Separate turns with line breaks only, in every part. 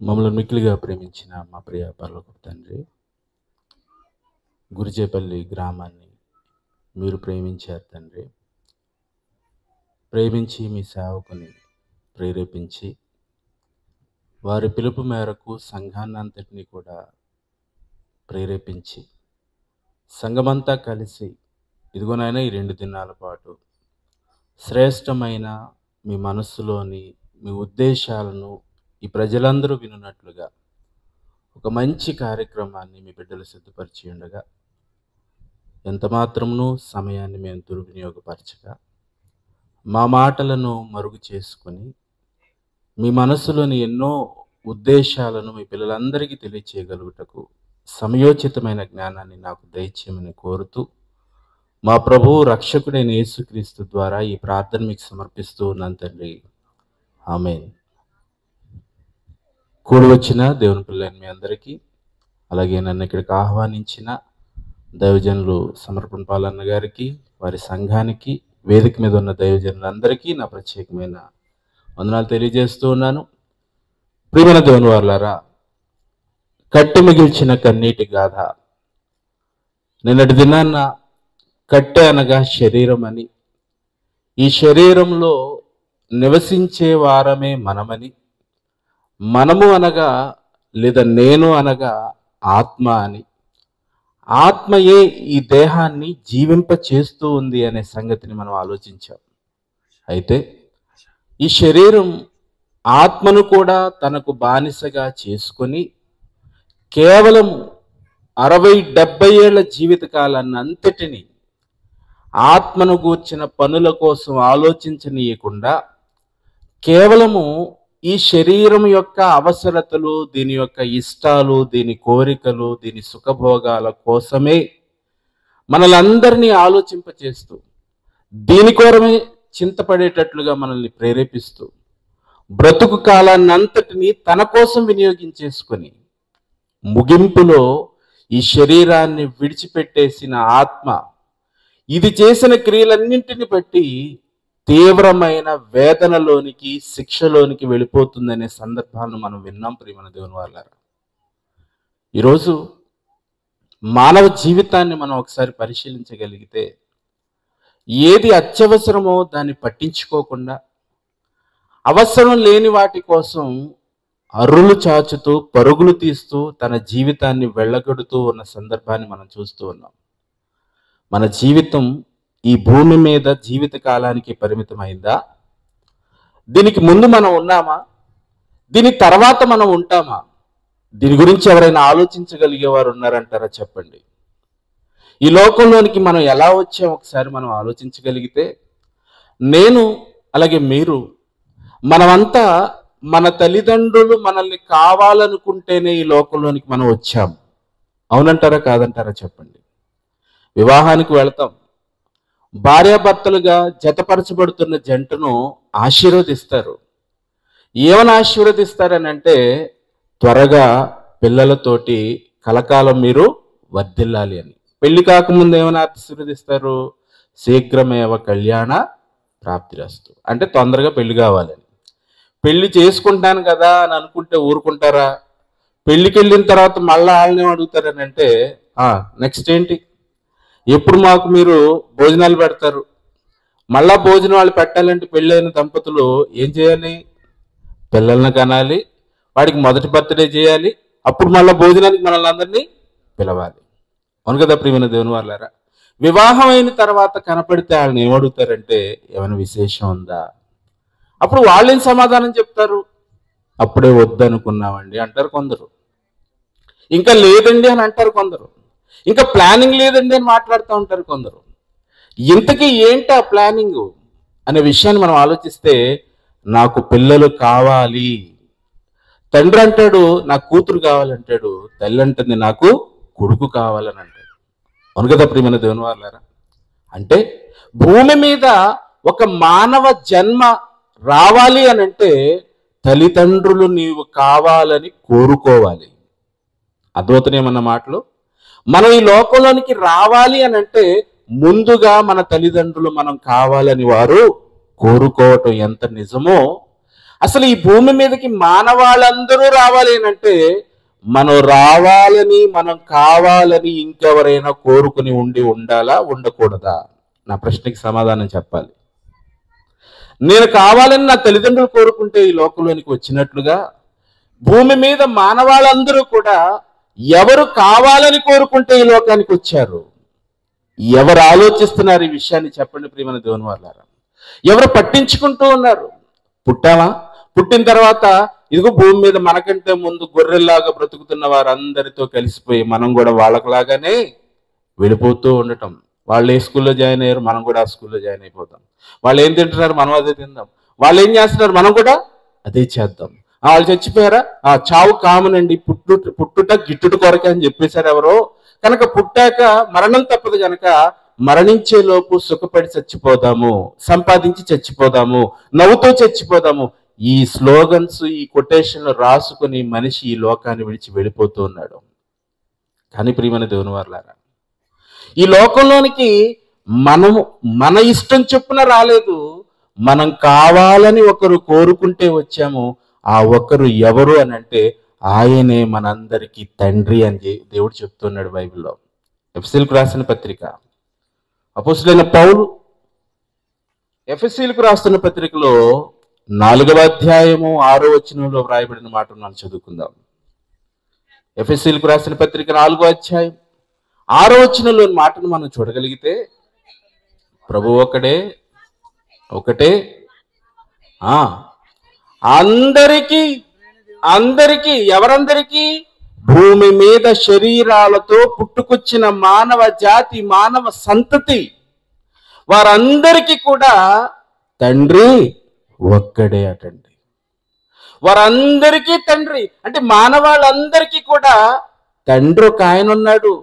మమ్మల్ని మిక్కిలిగా ప్రేమించిన మా ప్రియ పరలోకపు తండ్రి, గురిచేపల్లి గ్రామాన్ని మీరు ప్రేమించారు తండ్రి. ప్రేమించి మీ సేవకుని ప్రేరేపించి వారి పిలుపు మేరకు సంఘాన్నంతటినీ కూడా ప్రేరేపించి సంఘమంతా కలిసి ఇదిగోనైనా ఈ 2 దినాల పాటు శ్రేష్టమైన మీ మనస్సులోని మీ ఉద్దేశాలను ఈ ప్రజలందరూ వినున్నట్లుగా ఒక మంచి కార్యక్రమాన్ని మీ బిడ్డలు సిద్ధపరిచి ఉండగా ఎంత మాత్రమును సమయాన్ని మేము దుర్వినియోగపరచక మా మాటలను మరుగు చేసుకొని మీ మనసులోని ఎన్నో ఉద్దేశాలను మీ పిల్లలందరికీ తెలియచేయగలుగుటకు సమయోచితమైన జ్ఞానాన్ని నాకు దయచేయమని కోరుతూ మా ప్రభువు రక్షకుడైన యేసుక్రీస్తు ద్వారా ఈ ప్రార్థన మీకు సమర్పిస్తూ ఉన్నాను తండ్రి. ఆమేన్. కూడి వచ్చిన దేవుని పిల్లలని మీ అందరికీ, అలాగే నన్ను ఇక్కడికి ఆహ్వానించిన దైవజనులు సమర్పణ పాలన్న గారికి, వారి సంఘానికి, వేదిక మీద ఉన్న దైవజనులందరికీ నా ప్రత్యేకమైన వందనాలు తెలియజేస్తూ ఉన్నాను. ప్రియమైన దేవుని వారలారా, కట్టి మిగిల్చిన కన్నీటి గాథ. నిన్నటి దినాన్న కట్టె అనగా శరీరం అని, ఈ శరీరంలో నివసించే వారమే మనమని, మనము అనగా లేదా నేను అనగా ఆత్మ అని, ఆత్మయే ఈ దేహాన్ని జీవింప చేస్తూ ఉంది అనే సంగతిని మనం ఆలోచించాం. అయితే ఈ శరీరం ఆత్మను కూడా తనకు బానిసగా చేసుకొని కేవలం 60-70 ఏళ్ల జీవితకాలాన్ని అంతటిని ఆత్మను గూర్చిన పనుల కోసం ఆలోచించనీయకుండా కేవలము ఈ శరీరం యొక్క అవసరతలు, దీని యొక్క ఇష్టాలు, దీని కోరికలు, దీని సుఖభోగాల కోసమే మనలందరినీ ఆలోచింపచేస్తూ దీని కోరమే చింతపడేటట్లుగా మనల్ని ప్రేరేపిస్తూ బ్రతుకు కాలాన్ని అంతటినీ తన కోసం వినియోగించేసుకొని ముగింపులో ఈ శరీరాన్ని విడిచిపెట్టేసిన ఆత్మ ఇది చేసిన క్రియలన్నింటిని బట్టి తీవ్రమైన వేదనలోనికి, శిక్షలోనికి వెళ్ళిపోతుందనే సందర్భాలను మనం విన్నాం. ప్రియమైన దేవుని వారలారా, ఈరోజు మానవ జీవితాన్ని మనం ఒకసారి పరిశీలించగలిగితే ఏది అత్యవసరమో దాన్ని పట్టించుకోకుండా అవసరం లేని వాటి కోసం అర్రులు చాచుతూ పరుగులు తీస్తూ తన జీవితాన్ని వెళ్ళగొడుతూ ఉన్న సందర్భాన్ని మనం చూస్తూ ఉన్నాం. మన జీవితం ఈ భూమి మీద జీవిత కాలానికి పరిమితమైందా? దీనికి ముందు మనం ఉన్నామా? దీని తర్వాత మనం ఉంటామా? దీని గురించి ఎవరైనా ఆలోచించగలిగేవారు ఉన్నారంటారా? చెప్పండి. ఈ లోకంలోనికి మనం ఎలా వచ్చాం ఒకసారి మనం ఆలోచించగలిగితే, నేను అలాగే మీరు మనమంతా మన తల్లిదండ్రులు మనల్ని కావాలనుకుంటేనే ఈ లోకంలోనికి మనం వచ్చాం. అవునంటారా కాదంటారా? చెప్పండి. వివాహానికి వెళతాం, భార్యాభర్తలుగా జతపరచబడుతున్న జంటను ఆశీర్వదిస్తారు. ఏమని ఆశీర్వదిస్తారని అంటే, త్వరగా పిల్లలతోటి కలకాలం మీరు వర్ధిల్లాలి అని. పెళ్లి కాకముందు ఏమని ఆశీర్వదిస్తారు? శీఘ్రమేవ కళ్యాణ ప్రాప్తిరస్తు, అంటే తొందరగా పెళ్లి కావాలని. పెళ్లి చేసుకుంటాను కదా అని అనుకుంటే ఊరుకుంటారా? పెళ్లికి వెళ్ళిన తర్వాత మళ్ళీ వాళ్ళని అడుగుతారని అంటే, నెక్స్ట్ ఏంటి, ఎప్పుడు మాకు మీరు భోజనాలు పెడతారు? మళ్ళా భోజనం వాళ్ళు పెట్టాలంటే పెళ్ళైన దంపతులు ఏం చేయాలి? పిల్లల్ని కనాలి, వాడికి మొదటి బర్త్డే చేయాలి, అప్పుడు మళ్ళీ భోజనానికి మనల్ని అందరినీ పిలవాలి. అవును కదా ప్రియమైన దేవుని వాళ్ళారా? వివాహం అయిన తర్వాత కనపడితే వాళ్ళని ఏమడుగుతారంటే, ఏమైనా విశేషం ఉందా? అప్పుడు వాళ్ళేం సమాధానం చెప్తారు? అప్పుడే వద్దనుకున్నామండి అంటారు కొందరు, ఇంకా లేదండి అని అంటారు కొందరు, ఇంకా ప్లానింగ్ లేదండి అని మాట్లాడుతూ ఉంటారు కొందరు. ఇంతకీ ఏంటి ఆ ప్లానింగ్ అనే విషయాన్ని మనం ఆలోచిస్తే, నాకు పిల్లలు కావాలి. తండ్రి అంటాడు నాకు కూతురు కావాలంటాడు, తల్లి అంటుంది నాకు కొడుకు కావాలని అంటాడు. అవును కదా ప్రియమైన దేవుని వాళ్ళారా? అంటే భూమి మీద ఒక మానవ జన్మ రావాలి అని అంటే తల్లిదండ్రులు నీవు కావాలని కోరుకోవాలి. అద్భుతమేమన్న మాటలు. మనం ఈ లోకంలోనికి రావాలి అని అంటే ముందుగా మన తల్లిదండ్రులు మనం కావాలని వారు కోరుకోవటం ఎంత నిజమో అసలు ఈ భూమి మీదకి మానవాళ్ళందరూ రావాలి అంటే మనం రావాలని, మనం కావాలని ఇంకెవరైనా కోరుకుని ఉండాలా, ఉండకూడదా? నా ప్రశ్నకి సమాధానం చెప్పాలి. నేను కావాలని నా తల్లిదండ్రులు కోరుకుంటే ఈ లోకంలోనికి వచ్చినట్లుగా భూమి మీద మానవాళ్ళందరూ కూడా ఎవరు కావాలని కోరుకుంటే ఈ లోకానికి వచ్చారు? ఎవరు ఆలోచిస్తున్నారు ఈ విషయాన్ని చెప్పండి ప్రియమైన దేవుని వాళ్ళారా. ఎవరు పట్టించుకుంటూ ఉన్నారు? పుట్టామా, పుట్టిన తర్వాత ఇదిగో భూమి మీద మనకంటే ముందు గొర్రెల్లాగా బ్రతుకుతున్న వారందరితో కలిసిపోయి మనం కూడా వాళ్ళకులాగానే వెళ్ళిపోతూ ఉండటం. వాళ్ళు ఏ స్కూల్లో జాయిన్ అయ్యారు, మనం కూడా ఆ స్కూల్లో జాయిన్ అయిపోతాం. వాళ్ళు ఏం తింటున్నారు, మనం అదే తిందాం. వాళ్ళు ఏం చేస్తున్నారు, మనం కూడా అదే చేద్దాం. వాళ్ళు చచ్చిపోయారా, చావు కామనండి, పుట్టుట గిట్టుట కొరకే అని చెప్పేశారు ఎవరో. కనుక పుట్టాక మరణం తప్పదు కనుక మరణించే లోపు సుఖపడి చచ్చిపోదాము, సంపాదించి చచ్చిపోదాము, నవ్వుతూ చచ్చిపోదాము. ఈ స్లోగన్స్, ఈ కొటేషన్లు రాసుకుని మనిషి ఈ లోకాన్ని విడిచి వెళ్ళిపోతూ ఉన్నాడు. కానీ ప్రియమైన దేవుని వారలారా, ఈ లోకంలోనికి మనము మన ఇష్టం చొప్పున రాలేదు. మనం కావాలని ఒకరు కోరుకుంటే వచ్చాము. ఆ ఒకరు ఎవరు అని అంటే ఆయనే మనందరికీ తండ్రి అని దేవుడు చెప్తున్నాడు బైబిల్లో. ఎఫెసీయులకు రాసిన పత్రిక, అపోస్తలుడైన పౌలు ఎఫెసీయులకు రాస్తున్న పత్రికలో 4వ అధ్యాయము 6వ వచనంలో వ్రాయబడిన మాట మనం చదువుకుందాం. ఎఫెసీయులకు రాసిన పత్రిక 4వ అధ్యాయం 6వ వచనంలోని మాటను మనం చూడగలిగితే, ప్రభు ఒకటే అందరికీ ఎవరందరికీ? భూమి మీద శరీరాలతో పుట్టుకొచ్చిన మానవ జాతి, మానవ సంతతి వారందరికీ కూడా తండ్రి ఒక్కడే అటండి. వారందరికీ తండ్రి అంటే మానవాళ్ళందరికీ కూడా తండ్రి ఒక ఆయన ఉన్నాడు.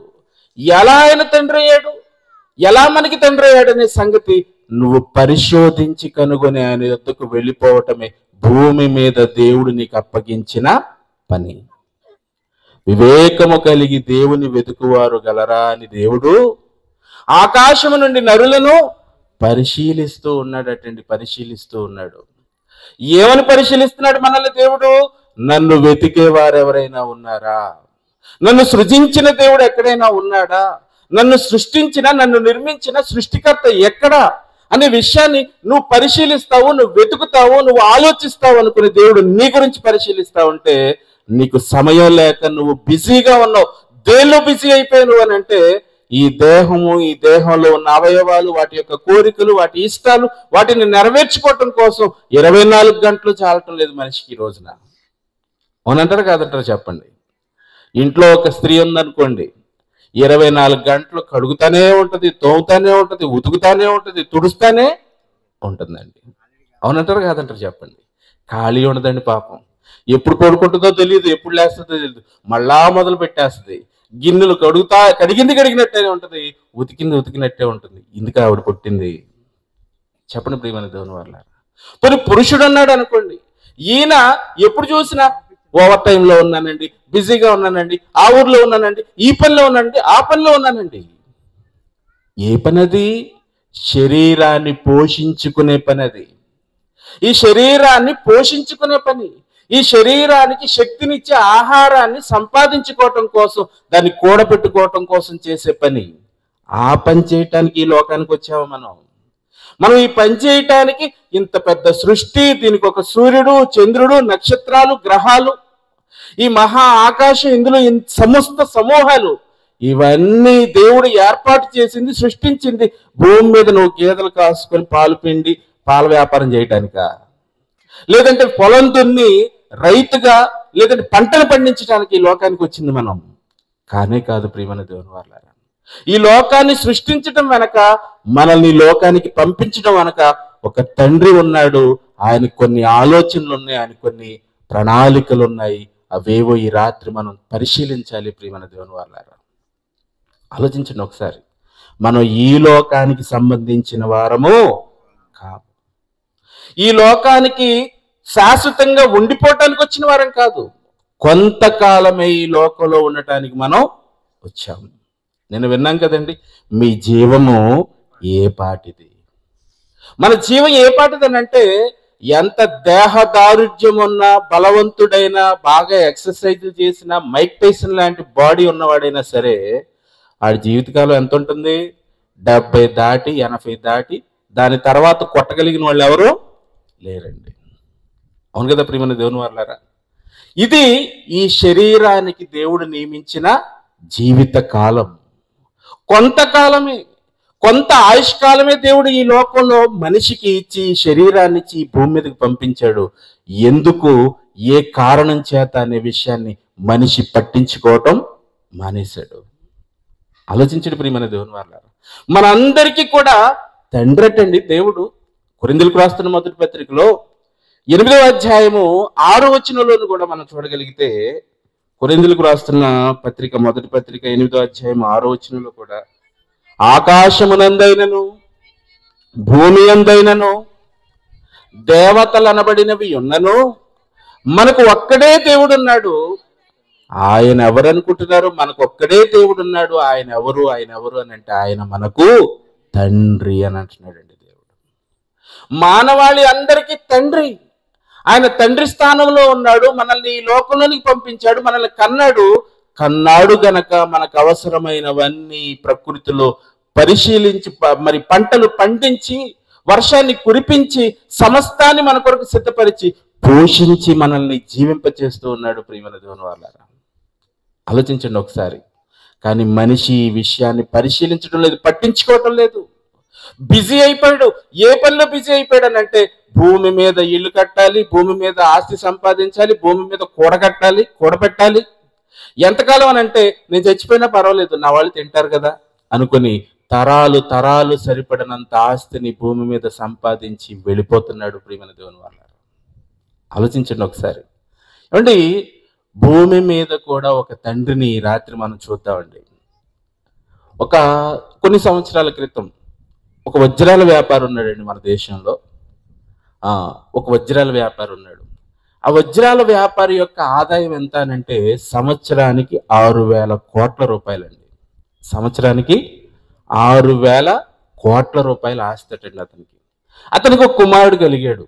ఎలా ఆయన తండ్రి అయ్యాడు, ఎలా మనకి తండ్రి అయ్యాడు అనే సంగతి నువ్వు పరిశోధించి కనుగొని ఆయన యొద్దకు వెళ్ళిపోవటమే భూమి మీద దేవుడు నీకు అప్పగించిన పని. వివేకము కలిగి దేవుని వెతుకువారు గలరా అని దేవుడు ఆకాశము నుండి నరులను పరిశీలిస్తూ ఉన్నాడు. ఏమని పరిశీలిస్తున్నాడు మనల్ని దేవుడు? నన్ను వెతికే వారెవరైనా ఉన్నారా? నన్ను సృజించిన దేవుడు ఎక్కడైనా ఉన్నాడా? నన్ను సృష్టించిన, నన్ను నిర్మించిన సృష్టికర్త ఎక్కడా అనే విషయాన్ని నువ్వు పరిశీలిస్తావు, నువ్వు వెతుకుతావు, నువ్వు ఆలోచిస్తావు అనుకునే దేవుడు నీ గురించి పరిశీలిస్తా ఉంటే నీకు సమయం లేక నువ్వు బిజీగా ఉన్నావు. దేనిలో బిజీ అయిపోయావు అని అంటే ఈ దేహము, ఈ దేహంలో ఉన్న అవయవాలు, వాటి యొక్క కోరికలు, వాటి ఇష్టాలు, వాటిని నెరవేర్చుకోవటం కోసం 24 గంటలు చాలటం లేదు మనిషికి ఈ రోజున. అవునంటారు కాదంటారు చెప్పండి. ఇంట్లో ఒక స్త్రీ ఉందనుకోండి, 24 గంటలు కడుగుతానే ఉంటుంది, తోముతానే ఉంటుంది, ఉతుకుతానే ఉంటుంది, తుడుస్తానే ఉంటుందండి. అవునంటారు కాదంటారు చెప్పండి. ఖాళీ ఉండదండి పాపం. ఎప్పుడు పడుకుంటుందో తెలియదు, ఎప్పుడు లేస్తుందో తెలియదు, మళ్ళా మొదలు పెట్టేస్తుంది. గిన్నెలు కడిగినట్టే ఉంటుంది, ఉతికినట్టే ఉంటుంది. ఇందుకు ఆవిడ పుట్టింది. చెప్పండి ప్రియమైన దేవుని వాళ్ళారా. మరి పురుషుడు అన్నాడు అనుకోండి, ఈయన ఎప్పుడు చూసినా ఓవర్ టైంలో ఉన్నానండి, బిజీగా ఉన్నానండి, ఆ ఊర్లో ఉన్నానండి, ఈ పనిలో ఉన్నానండి, ఆ పనిలో ఉన్నానండి. ఏ పనది? శరీరాన్ని పోషించుకునే పని. అది ఈ శరీరాన్ని పోషించుకునే పని. ఈ శరీరానికి శక్తినిచ్చే ఆహారాన్ని సంపాదించుకోవటం కోసం, దాన్ని కూడబెట్టుకోవటం కోసం చేసే పని. ఆ పని చేయటానికి ఈ లోకానికి వచ్చాము మనం ఈ పని చేయటానికి ఇంత పెద్ద సృష్టి, దీనికి ఒక సూర్యుడు, చంద్రుడు, నక్షత్రాలు, గ్రహాలు, ఈ మహా ఆకాశం, ఇందులో సమస్త సమూహాలు, ఇవన్నీ దేవుడు ఏర్పాటు చేసింది, సృష్టించింది భూమి మీద నువ్వు గేదెలు కాసుకొని పాలు పిండి పాల వ్యాపారం చేయటానికా? లేదంటే పొలం దున్ని రైతుగా, లేదంటే పంటలు పండించడానికి ఈ లోకానికి వచ్చింది మనం? కానే కాదు ప్రియమైన దేవుని వాళ్ళారా. ఈ లోకాన్ని సృష్టించడం వెనక, మనల్ని లోకానికి పంపించడం వెనక ఒక తండ్రి ఉన్నాడు. ఆయన కొన్ని ఆలోచనలు ఉన్నాయి, ఆయన కొన్ని ప్రణాళికలు ఉన్నాయి. అవేవో ఈ రాత్రి మనం పరిశీలించాలి ప్రియమైన దేవుని వాళ్ళారా. ఆలోచించండి ఒకసారి. మనం ఈ లోకానికి సంబంధించిన వారము కాదు. ఈ లోకానికి శాశ్వతంగా ఉండిపోవటానికి వచ్చిన వారం కాదు. కొంతకాలమే ఈ లోకంలో ఉండటానికి మనం వచ్చాము. నేను విన్నాం కదండి, మీ జీవము ఏ పాటిది? మన జీవం ఏ పాటిది అని అంటే ఎంత దేహ దారుఢ్యం ఉన్నా, బలవంతుడైనా, బాగా ఎక్సర్సైజులు చేసిన మైక్ టైసన్ లాంటి బాడీ ఉన్నవాడైనా సరే ఆడి జీవితకాలం ఎంత ఉంటుంది? 70 దాటి 80 దాటి దాని తర్వాత కొట్టగలిగిన వాళ్ళు ఎవరు లేరండి. అవును కదా ప్రియమైన దేవుని వాళ్ళారా? ఇది ఈ శరీరానికి దేవుడు నియమించిన జీవిత కాలం. కొంతకాలమే, కొంత ఆయుష్కాలమే దేవుడు ఈ లోకంలో మనిషికి ఇచ్చి, శరీరాన్ని ఇచ్చి ఈ భూమి మీదకి పంపించాడు. ఎందుకు, ఏ కారణం చేత అనే విషయాన్ని మనిషి పట్టించుకోవటం మానేశాడు. ఆలోచించండి ప్రియమైన దేవుని వాళ్ళారా. మనందరికీ కూడా తండ్రటండి దేవుడు. కొరింథీయులకు రాస్తున్న మొదటి పత్రికలో 8వ అధ్యాయము 6వ వచనంలోను కూడా మనం చూడగలిగితే, కొరింథీయులకు రాస్తున్న పత్రిక మొదటి పత్రిక 8వ అధ్యాయం 6వ వచనంలో కూడా, ఆకాశమునందైనను భూమి అందైనను దేవతలు అనబడినవి ఉన్నను మనకు ఒక్కడే దేవుడు ఉన్నాడు. ఆయన ఎవరు అనుకుంటున్నారు? మనకు ఒక్కడే దేవుడు ఉన్నాడు. ఆయన ఎవరు అని అంటే ఆయన మనకు తండ్రి అని అంటున్నాడండి దేవుడు. మానవాళి అందరికీ తండ్రి. ఆయన తండ్రి స్థానంలో ఉన్నాడు. మనల్ని ఈ లోకంలోనికి పంపించాడు, మనల్ని కన్నాడు గనక మనకు అవసరమైనవన్నీ ప్రకృతిలో పరిశీలించి, మరి పంటలు పండించి, వర్షాన్ని కురిపించి, సమస్తాన్ని మన కొరకు సిద్ధపరిచి, పోషించి మనల్ని జీవింపచేస్తూ ఉన్నాడు ప్రియమైన దేవుని వాళ్ళారా. ఆలోచించండి ఒకసారి. కానీ మనిషి ఈ విషయాన్ని పరిశీలించడం లేదు, పట్టించుకోవటం లేదు. బిజీ అయిపోయాడు. ఏ పనిలో బిజీ అయిపోయాడు అని అంటే, భూమి మీద ఇల్లు కట్టాలి, భూమి మీద ఆస్తి సంపాదించాలి, భూమి మీద కూడబెట్టాలి. ఎంతకాలం అని అంటే, నేను చచ్చిపోయినా పర్వాలేదు, నా వాళ్ళు తింటారు కదా అనుకుని తరాలు సరిపడినంత ఆస్తిని భూమి మీద సంపాదించి వెళ్ళిపోతున్నాడు ప్రియమైన దేవుని వాళ్ళ. ఆలోచించండి ఒకసారి. ఏమండి, భూమి మీద కూడా ఒక తండ్రిని రాత్రి మనం చూద్దామండి. కొన్ని సంవత్సరాల క్రితం ఒక వజ్రాల వ్యాపారి ఉన్నాడండి మన దేశంలో. ఒక వజ్రాల వ్యాపారి ఉన్నాడు. ఆ వజ్రాల వ్యాపారి యొక్క ఆదాయం ఎంత అనంటే సంవత్సరానికి 6,000 కోట్ల రూపాయలండి. సంవత్సరానికి 6,000 కోట్ల రూపాయలు ఆస్తటండి అతనికి. అతనికి ఒక కుమారుడు కలిగాడు.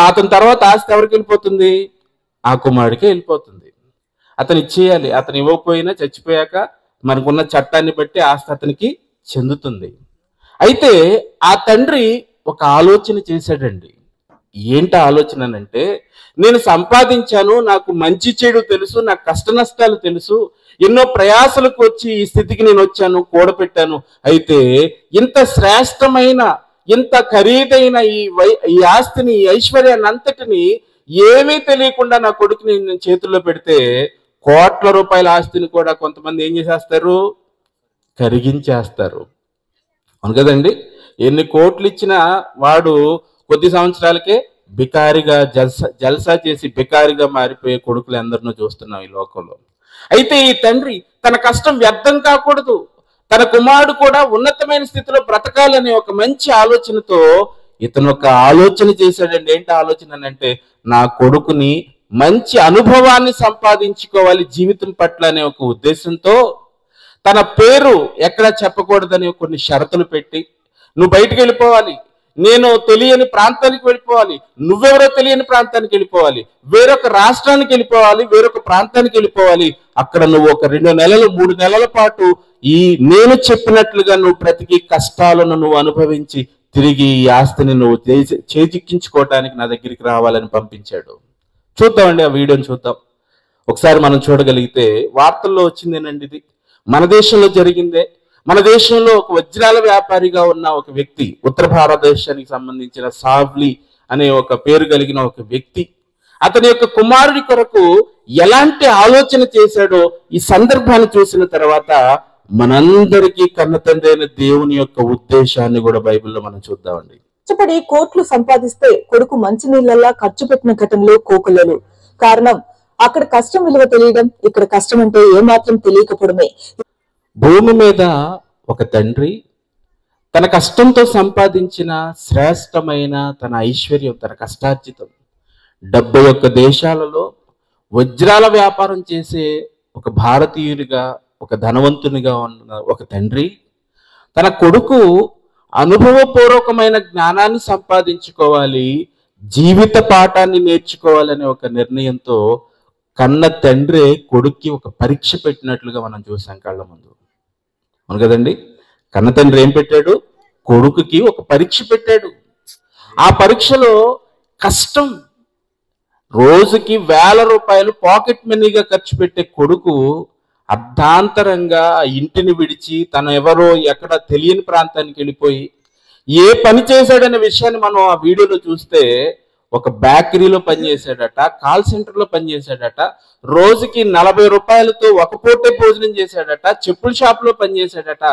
అతని తర్వాత ఆస్తి ఎవరికి వెళ్ళిపోతుంది? ఆ కుమారుడికే వెళ్ళిపోతుంది. అతను ఇచ్చేయాలి. అతను ఇవ్వకపోయినా చచ్చిపోయాక మనకున్న చట్టాన్ని బట్టి ఆస్తి అతనికి చెందుతుంది. అయితే ఆ తండ్రి ఒక ఆలోచన చేశాడండి. ఏంటి ఆలోచన అంటే, నేను సంపాదించాను, నాకు మంచి చెడు తెలుసు, నాకు కష్ట నష్టాలు తెలుసు, ఎన్నో ప్రయాసలకు వచ్చి ఈ స్థితికి నేను వచ్చాను, కూడబెట్టాను. అయితే ఇంత శ్రేష్టమైన, ఇంత ఖరీదైన ఈ ఆస్తిని, ఈ ఐశ్వర్యాన్ని అంతటిని ఏమీ తెలియకుండా నా కొడుకుని నేను చేతుల్లో పెడితే, కోట్ల రూపాయల ఆస్తిని కూడా కొంతమంది ఏం చేసేస్తారు? కరిగించేస్తారు. అవును కదండి. ఎన్ని కోట్లు ఇచ్చినా వాడు కొద్ది సంవత్సరాలకే బికారిగా జల్సా చేసి బికారిగా మారిపోయే కొడుకులు ఎందరినో చూస్తున్నాం ఈ లోకంలో. అయితే ఈ తండ్రి తన కష్టం వ్యర్థం కాకూడదు, తన కుమారుడు కూడా ఉన్నతమైన స్థితిలో బ్రతకాలనే ఒక మంచి ఆలోచనతో ఇతను ఒక ఆలోచన చేశాడండి. ఏంటి ఆలోచన అంటే, నా కొడుకుని మంచి అనుభవాన్ని సంపాదించుకోవాలి జీవితం పట్ల అనే ఒక ఉద్దేశంతో తన పేరు ఎక్కడా చెప్పకూడదని కొన్ని షరతులు పెట్టి, నువ్వు బయటికి వెళ్ళిపోవాలి, నేను తెలియని ప్రాంతానికి వెళ్ళిపోవాలి, నువ్వెవరో తెలియని ప్రాంతానికి వెళ్ళిపోవాలి, వేరొక రాష్ట్రానికి వెళ్ళిపోవాలి, వేరొక ప్రాంతానికి వెళ్ళిపోవాలి, అక్కడ నువ్వు ఒక 2 నెలలు 3 నెలల పాటు నేను చెప్పినట్లుగా నువ్వు బ్రతికి కష్టాలను నువ్వు అనుభవించి తిరిగి ఈ ఆస్తిని నువ్వు చేజిక్కించుకోవటానికి నా దగ్గరికి రావాలని పంపించాడు. చూద్దామండి, ఆ వీడియోని చూద్దాం. ఒకసారి మనం చూడగలిగితే వార్తల్లో వచ్చిందేనండి. ఇది మన దేశంలో జరిగిందే. మన దేశంలో ఒక వజ్రాల వ్యాపారిగా ఉన్న ఒక వ్యక్తి, ఉత్తర భారతదేశానికి సంబంధించిన సావ్లీ అనే ఒక పేరు కలిగిన ఒక వ్యక్తి, అతని యొక్క కుమారుడి కొరకు ఎలాంటి ఆలోచన చేశాడో ఈ సందర్భాన్ని చూసిన తర్వాత మనందరికీ కన్న తండ్రి అయిన దేవుని యొక్క ఉద్దేశాన్ని కూడా బైబిల్లో మనం చూద్దామండి.
కష్టపడి కోట్లు సంపాదిస్తే కొడుకు మంచి నీళ్ళలా ఖర్చు పెట్టిన ఘటనలు కోకొల్లలు. కారణం అక్కడ కష్టం విలువ తెలియడం, ఇక్కడ కష్టం అంటే ఏమాత్రం తెలియకపోవడమే.
భూమి మీద ఒక తండ్రి తన కష్టంతో సంపాదించిన శ్రేష్టమైన తన ఐశ్వర్యం, తన కష్టార్జితం 71 దేశాలలో వజ్రాల వ్యాపారం చేసే ఒక భారతీయునిగా, ఒక ధనవంతునిగా ఉన్న ఒక తండ్రి తన కొడుకు అనుభవపూర్వకమైన జ్ఞానాన్ని సంపాదించుకోవాలి, జీవిత పాఠాన్ని నేర్చుకోవాలనే ఒక నిర్ణయంతో కన్న తండ్రి కొడుక్కి ఒక పరీక్ష పెట్టినట్లుగా మనం చూసాం కళ్ళ ముందు. అవును కదండి? కన్న తండ్రి ఏం పెట్టాడు? కొడుకుకి ఒక పరీక్ష పెట్టాడు. ఆ పరీక్షలో కష్టం, రోజుకి ₹1000 పాకెట్ మనీగా ఖర్చు పెట్టే కొడుకు అర్ధాంతరంగా ఇంటిని విడిచి తను ఎవరో ఎక్కడ తెలియని ప్రాంతానికి వెళ్ళిపోయి ఏ పని చేశాడనే విషయాన్ని మనం ఆ వీడియోలో చూస్తే, ఒక బేకరీలో పనిచేశాడట, కాల్ సెంటర్లో పనిచేశాడట, రోజుకి ₹40తో ఒక పూటే భోజనం చేశాడట, చెప్పుల షాప్లో పనిచేశాడట.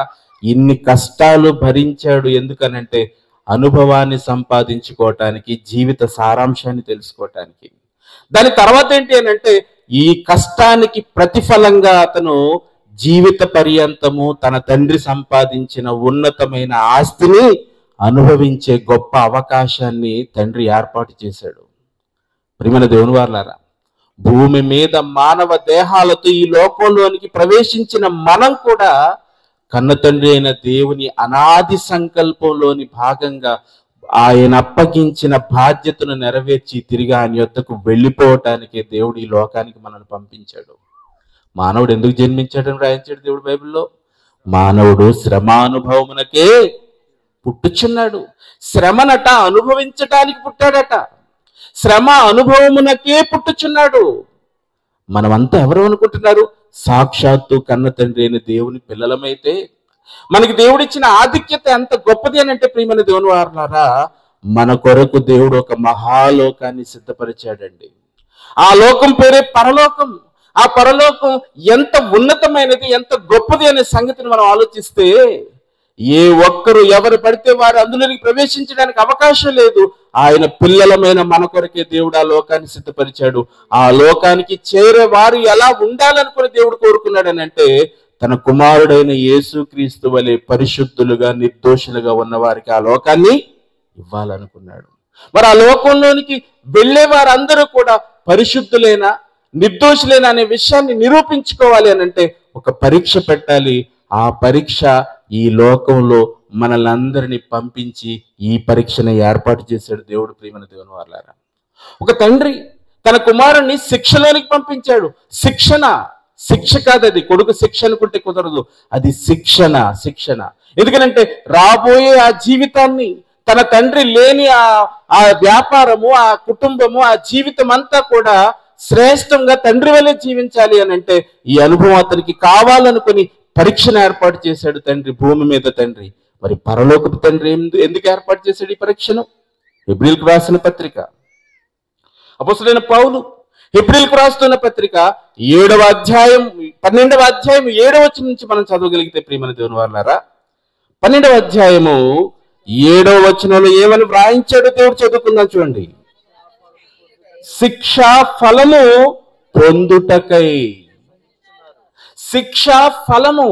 ఇన్ని కష్టాలు భరించాడు. ఎందుకనంటే అనుభవాన్ని సంపాదించుకోవటానికి, జీవిత సారాంశాన్ని తెలుసుకోవటానికి. దాని తర్వాత ఏంటి అని అంటే, ఈ కష్టానికి ప్రతిఫలంగా అతను జీవిత పర్యంతము తన తండ్రి సంపాదించిన ఉన్నతమైన ఆస్తిని అనుభవించే గొప్ప అవకాశాన్ని తండ్రి ఏర్పాటు చేశాడు. ప్రియమైన దేవుని వారలారా, భూమి మీద మానవ దేహాలతో ఈ లోకంలోనికి ప్రవేశించిన మనం కూడా కన్న తండ్రి అయిన దేవుని అనాది సంకల్పంలోని భాగంగా ఆయన అప్పగించిన బాధ్యతను నెరవేర్చి తిరిగి ఆయన యొద్దకు వెళ్ళిపోవటానికి దేవుడు ఈ లోకానికి మనల్ని పంపించాడు. మానవుడు ఎందుకు జన్మించాడని రాయించాడు దేవుడు బైబిల్లో? మానవుడు శ్రమానుభవమునకే పుట్టుచున్నాడు. శ్రమనట అనుభవించటానికి పుట్టాడట. శ్రమ అనుభవమునకే పుట్టుచున్నాడు. మనమంతా ఎవరు అనుకుంటున్నారు? సాక్షాత్తు కన్న తండ్రి అయిన దేవుని పిల్లలమైతే మనకి దేవుడిచ్చిన ఆధిక్యత ఎంత గొప్పది అని అంటే, ప్రియమైన దేవుని వారలారా, మన కొరకు దేవుడు ఒక మహాలోకాన్ని సిద్ధపరిచాడండి. ఆ లోకం పేరే పరలోకం. ఆ పరలోకం ఎంత ఉన్నతమైనది, ఎంత గొప్పది అనే సంగతిని మనం ఆలోచిస్తే, ఏ ఒక్కరు ఎవరు పడితే వారు అందులోనికి ప్రవేశించడానికి అవకాశం లేదు. ఆయన పిల్లలమైన మన కొరకే దేవుడు ఆ లోకాన్ని సిద్ధపరిచాడు. ఆ లోకానికి చేరే వారు ఎలా ఉండాలనుకుని దేవుడు కోరుకున్నాడని అంటే, తన కుమారుడైన యేసుక్రీస్తు వలె పరిశుద్ధులుగా నిర్దోషులుగా ఉన్న వారికి ఆ లోకాన్ని ఇవ్వాలనుకున్నాడు. మరి ఆ లోకంలోనికి వెళ్ళే వారందరూ కూడా పరిశుద్ధులైనా నిర్దోషులైనా అనే విషయాన్ని నిరూపించుకోవాలి అని అంటే ఒక పరీక్ష పెట్టాలి. ఆ పరీక్ష ఈ లోకంలో మనల్ని అందరినీ పంపించి ఈ పరీక్షను ఏర్పాటు చేశాడు దేవుడు. ప్రియమైన దేవుని వారలారా, ఒక తండ్రి తన కుమారుణ్ణి శిక్షలోనికి పంపించాడు. శిక్ష కాదు అది. కొడుకు శిక్ష అనుకుంటే కుదరదు, అది శిక్షణ. ఎందుకనంటే రాబోయే ఆ జీవితాన్ని, తన తండ్రి లేని ఆ వ్యాపారము, ఆ కుటుంబము, ఆ జీవితం అంతా కూడా శ్రేష్టంగా తండ్రి వల్లే జీవించాలి అని అంటే ఈ అనుభవం అతనికి కావాలనుకుని పరీక్షను ఏర్పాటు చేశాడు తండ్రి, భూమి మీద తండ్రి. మరి పరలోకపు తండ్రి ఎందుకు ఏర్పాటు చేశాడు ఈ పరీక్షను? హెబ్రీయులకు రాసిన పత్రిక, అపోస్తలుడైన పౌలు హెబ్రీయులకు రాస్తున్న పత్రిక 7వ అధ్యాయం 12వ అధ్యాయం 7వ వచనం నుంచి మనం చదవగలిగితే, ప్రియమైన దేవుని వారలారా, 12వ అధ్యాయము 7వ వచనంలో ఏమని వ్రాయించాడో దేవుడు చదువుకుందాం చూడండి. శిక్షా ఫలము పొందుటకై. శిక్షా ఫలము.